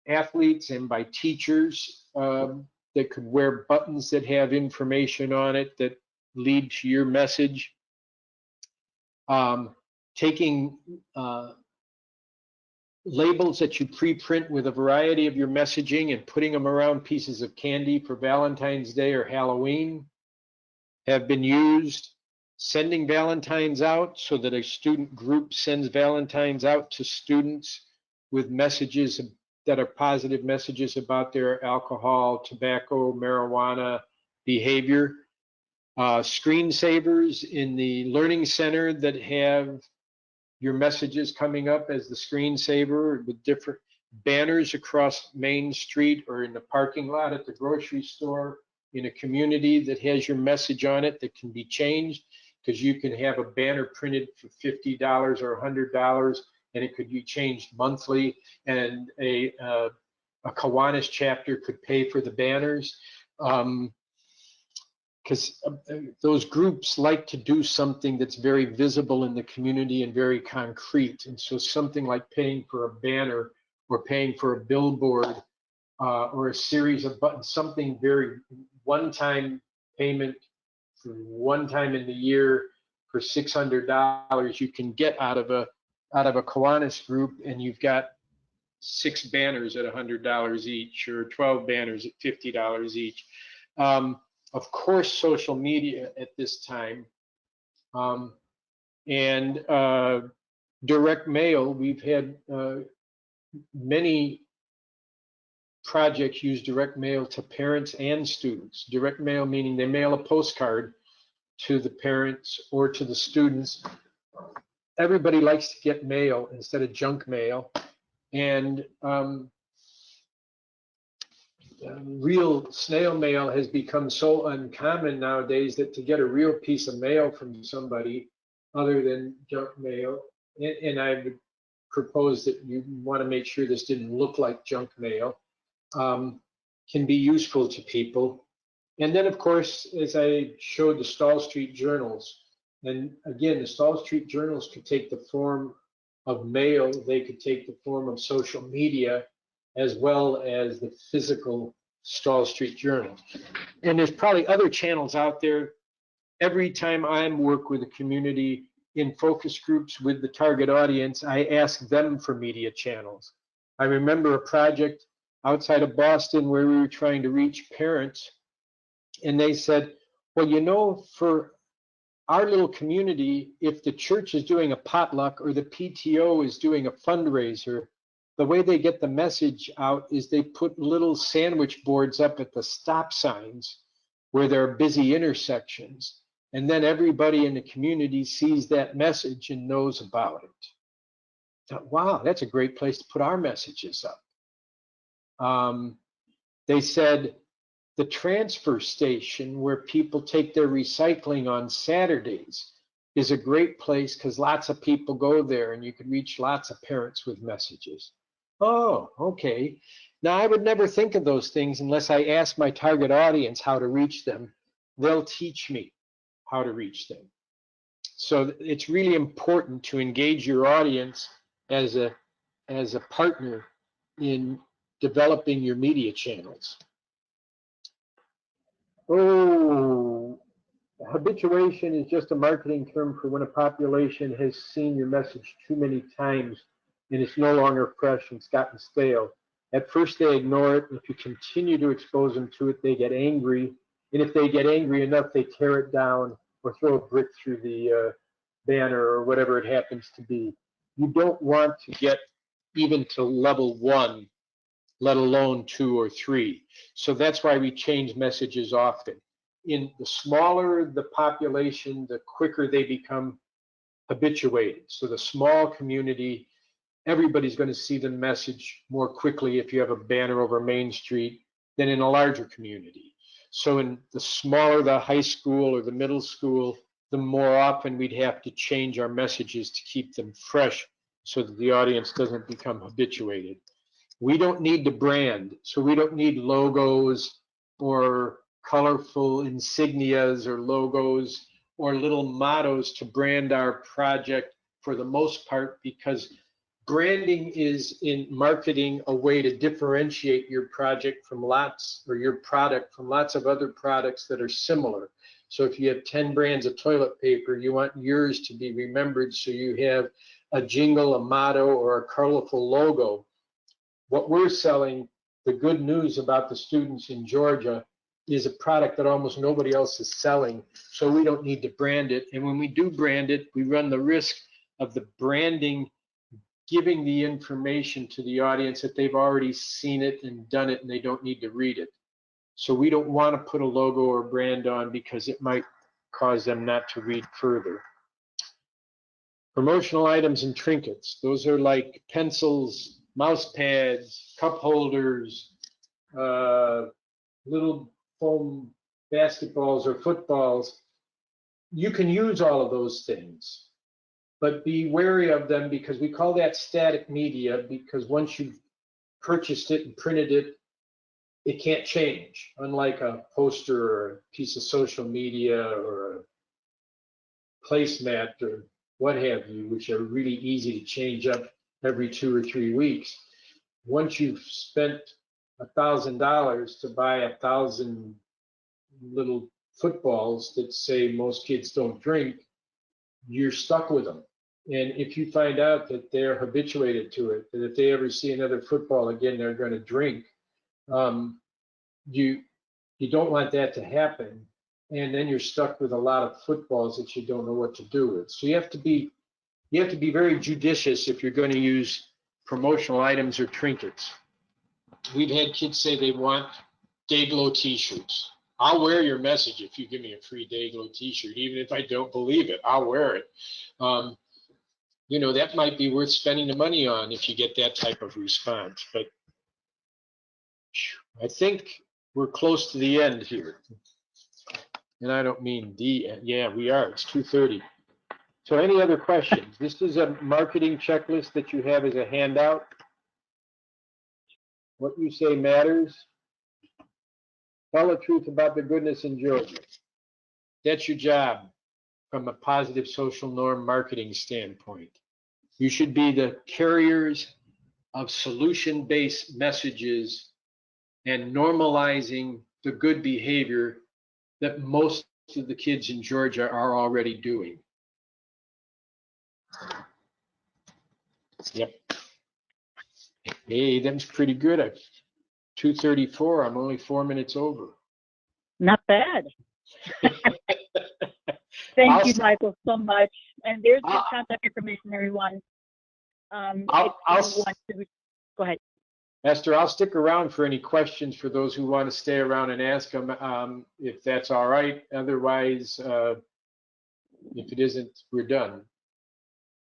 athletes and by teachers that could wear buttons that have information on it that lead to your message. Taking labels that you pre-print with a variety of your messaging and putting them around pieces of candy for Valentine's Day or Halloween have been used. Sending Valentines out so that a student group sends Valentines out to students with messages that are positive messages about their alcohol, tobacco, marijuana behavior. Screensavers in the learning center that have your messages coming up as the screensaver with different banners across Main Street or in the parking lot at the grocery store in a community that has your message on it that can be changed, because you can have a banner printed for $50 or $100 and it could be changed monthly, and a Kiwanis chapter could pay for the banners. Because those groups like to do something that's very visible in the community and very concrete. And so something like paying for a banner or paying for a billboard or a series of buttons, something very one-time payment for one time in the year for $600 you can get out of a Kiwanis group, and you've got 6 banners at $100 each or 12 banners at $50 each. Of course, social media at this time, and direct mail. We've had many projects use direct mail to parents and students. Direct mail meaning they mail a postcard to the parents or to the students. Everybody likes to get mail instead of junk mail, and real snail mail has become so uncommon nowadays that to get a real piece of mail from somebody other than junk mail, and I would propose that you want to make sure this didn't look like junk mail, can be useful to people. And then, of course, as I showed, the Stall Street Journals. And again, the Stall Street Journals could take the form of mail, they could take the form of social media, as well as the physical Stall Street Journal. And there's probably other channels out there. Every time I work with a community in focus groups with the target audience, I ask them for media channels. I remember a project outside of Boston where we were trying to reach parents, and they said, well, you know, for our little community, if the church is doing a potluck or the PTO is doing a fundraiser, the way they get the message out is they put little sandwich boards up at the stop signs where there are busy intersections. And then everybody in the community sees that message and knows about it. I thought, wow, that's a great place to put our messages up. They said the transfer station where people take their recycling on Saturdays is a great place because lots of people go there and you can reach lots of parents with messages. Oh, okay. Now, I would never think of those things unless I ask my target audience how to reach them. They'll teach me how to reach them. So it's really important to engage your audience as a partner in developing your media channels. Oh, habituation is just a marketing term for when a population has seen your message too many times and it's no longer fresh and it's gotten stale. At first they ignore it. If you continue to expose them to it, they get angry. And if they get angry enough, they tear it down or throw a brick through the banner or whatever it happens to be. You don't want to get even to level 1, let alone 2 or 3. So that's why we change messages often. In the smaller the population, the quicker they become habituated. So the small community, everybody's going to see the message more quickly if you have a banner over Main Street than in a larger community. So in the smaller the high school or the middle school, the more often we'd have to change our messages to keep them fresh so that the audience doesn't become habituated. We don't need to brand, so we don't need logos or colorful insignias or logos or little mottos to brand our project for the most part, because branding is in marketing a way to differentiate your project from lots, or your product from lots of other products that are similar. So if you have 10 brands of toilet paper, you want yours to be remembered, so you have a jingle, a motto, or a colorful logo. What we're selling, the good news about the students in Georgia, is a product that almost nobody else is selling, so we don't need to brand it. And when we do brand it, we run the risk of the branding giving the information to the audience that they've already seen it and done it and they don't need to read it. So we don't want to put a logo or brand on because it might cause them not to read further. Promotional items and trinkets. Those are like pencils, mouse pads, cup holders, little foam basketballs or footballs. You can use all of those things, but be wary of them because we call that static media, because once you've purchased it and printed it, it can't change, unlike a poster or a piece of social media or a placemat or what have you, which are really easy to change up every 2 or 3 weeks. Once you've spent $1,000 to buy 1,000 little footballs that say most kids don't drink, you're stuck with them. And if you find out that they're habituated to it, that if they ever see another football again, they're going to drink, you don't want that to happen. And then you're stuck with a lot of footballs that you don't know what to do with. So you have to be very judicious if you're going to use promotional items or trinkets. We've had kids say they want Dayglow t-shirts. I'll wear your message if you give me a free Dayglow t-shirt, even if I don't believe it, I'll wear it. You know, that might be worth spending the money on if you get that type of response. But I think we're close to the end here. And I don't mean the end. Yeah, we are. It's 2:30. So any other questions? This is a marketing checklist that you have as a handout. What you say matters. Tell the truth about the goodness in Georgia. That's your job from a positive social norm marketing standpoint. You should be the carriers of solution-based messages and normalizing the good behavior that most of the kids in Georgia are already doing. Yep. Hey, that's pretty good. At 2:34, I'm only 4 minutes over. Not bad. Thank you, Michael, so much. And there's your contact information, everyone. Go ahead. Esther, I'll stick around for any questions for those who want to stay around and ask them, if that's all right. Otherwise, if it isn't, we're done.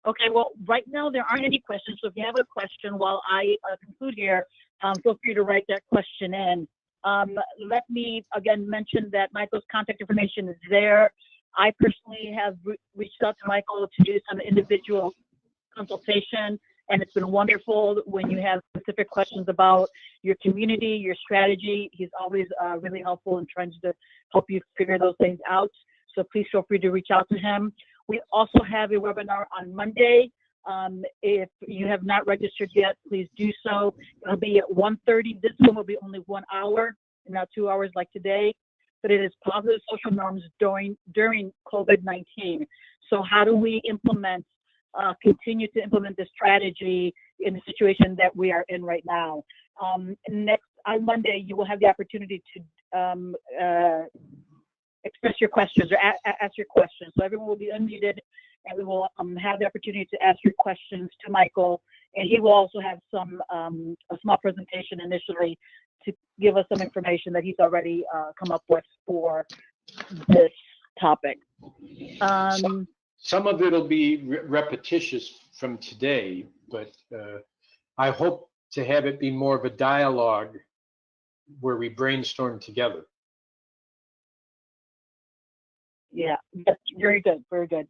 Okay, well, right now there aren't any questions. So if you have a question while I conclude here, feel free to write that question in. Let me again mention that Michael's contact information is there. I personally have reached out to Michael to do some individual consultation, and it's been wonderful when you have specific questions about your community, your strategy. He's always really helpful in trying to help you figure those things out. So please feel free to reach out to him. We also have a webinar on Monday If you have not registered yet, please do so. It'll be at 1:30. This one will be only 1 hour, and not 2 hours like today. But it is positive social norms during COVID-19. So how do we continue to implement this strategy in the situation that we are in right now? Next, on Monday, you will have the opportunity to express your questions or ask your questions. So everyone will be unmuted, and we will have the opportunity to ask your questions to Micheal, and he will also have a small presentation initially to give us some information that he's already come up with for this topic. Some of it will be repetitious from today, but I hope to have it be more of a dialogue where we brainstorm together. Yeah, that's very good, very good.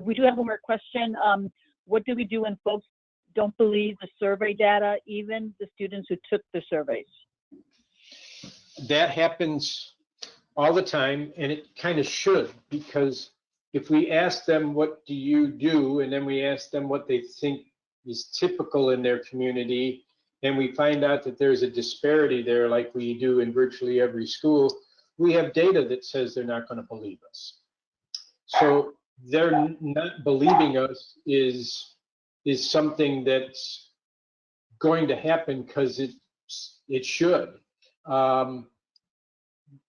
We do have one more question. What do we do when folks don't believe the survey data, even the students who took the surveys? That happens all the time, and it kind of should, because if we ask them, what do you do? And then we ask them what they think is typical in their community, and we find out that there's a disparity there, like we do in virtually every school, we have data that says they're not going to believe us. So they're not believing us is something that's going to happen because it should.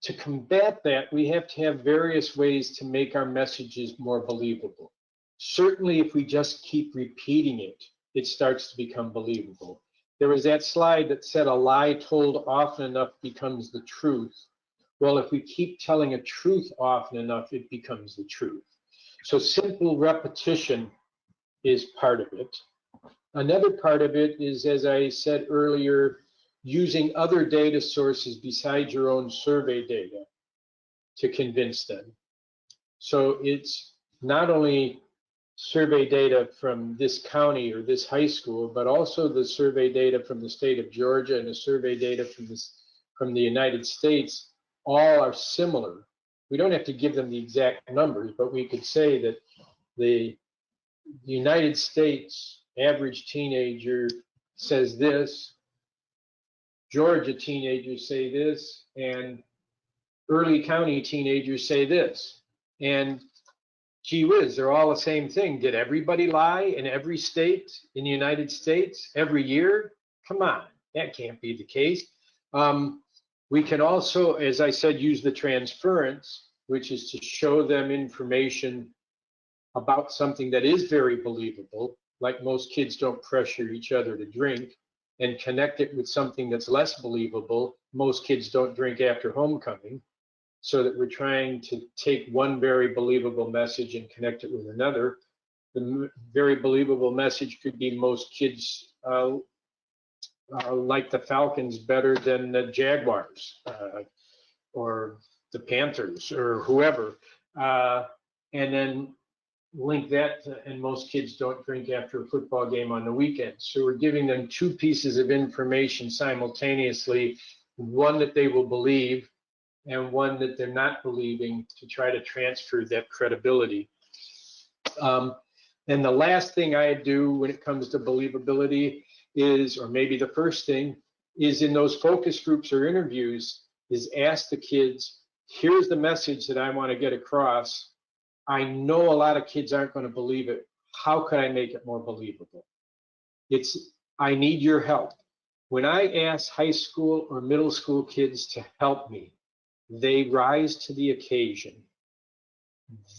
To combat that, we have to have various ways to make our messages more believable. Certainly, if we just keep repeating it, it starts to become believable. There was that slide that said a lie told often enough becomes the truth. Well, if we keep telling a truth often enough, it becomes the truth. So simple repetition is part of it. Another part of it is, as I said earlier, using other data sources besides your own survey data to convince them. So it's not only survey data from this county or this high school, but also the survey data from the state of Georgia and the survey data from the United States. All are similar. We don't have to give them the exact numbers, but we could say that the United States average teenager says this, Georgia teenagers say this, and early county teenagers say this. And gee whiz, they're all the same thing. Did everybody lie in every state in the United States every year? Come on, that can't be the case. We can also, as I said, use the transference, which is to show them information about something that is very believable, like most kids don't pressure each other to drink, and connect it with something that's less believable. Most kids don't drink after homecoming, so that we're trying to take one very believable message and connect it with another. The very believable message could be most kids like the Falcons better than the Jaguars or the Panthers or whoever, and then link that to, and most kids don't drink after a football game on the weekend. So we're giving them two pieces of information simultaneously, one that they will believe and one that they're not believing, to try to transfer that credibility. And the last thing I do when it comes to believability is, or maybe the first thing, is in those focus groups or interviews, is ask the kids, here's the message that I want to get across. I know a lot of kids aren't going to believe it. How can I make it more believable? I need your help. When I ask high school or middle school kids to help me, they rise to the occasion.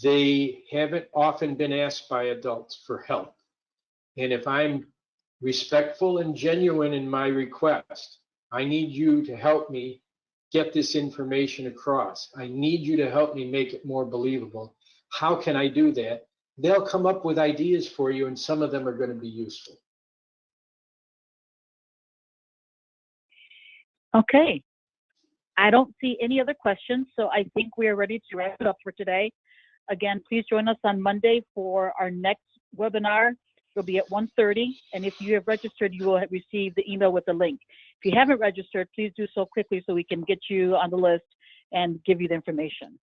They haven't often been asked by adults for help. And if I'm respectful and genuine in my request, I need you to help me get this information across. I need you to help me make it more believable. How can I do that? They'll come up with ideas for you, and some of them are going to be useful. Okay. I don't see any other questions, so I think we are ready to wrap it up for today. Again, please join us on Monday for our next webinar. It'll be at 1:30, and if you have registered, you will receive the email with the link. If you haven't registered, please do so quickly so we can get you on the list and give you the information.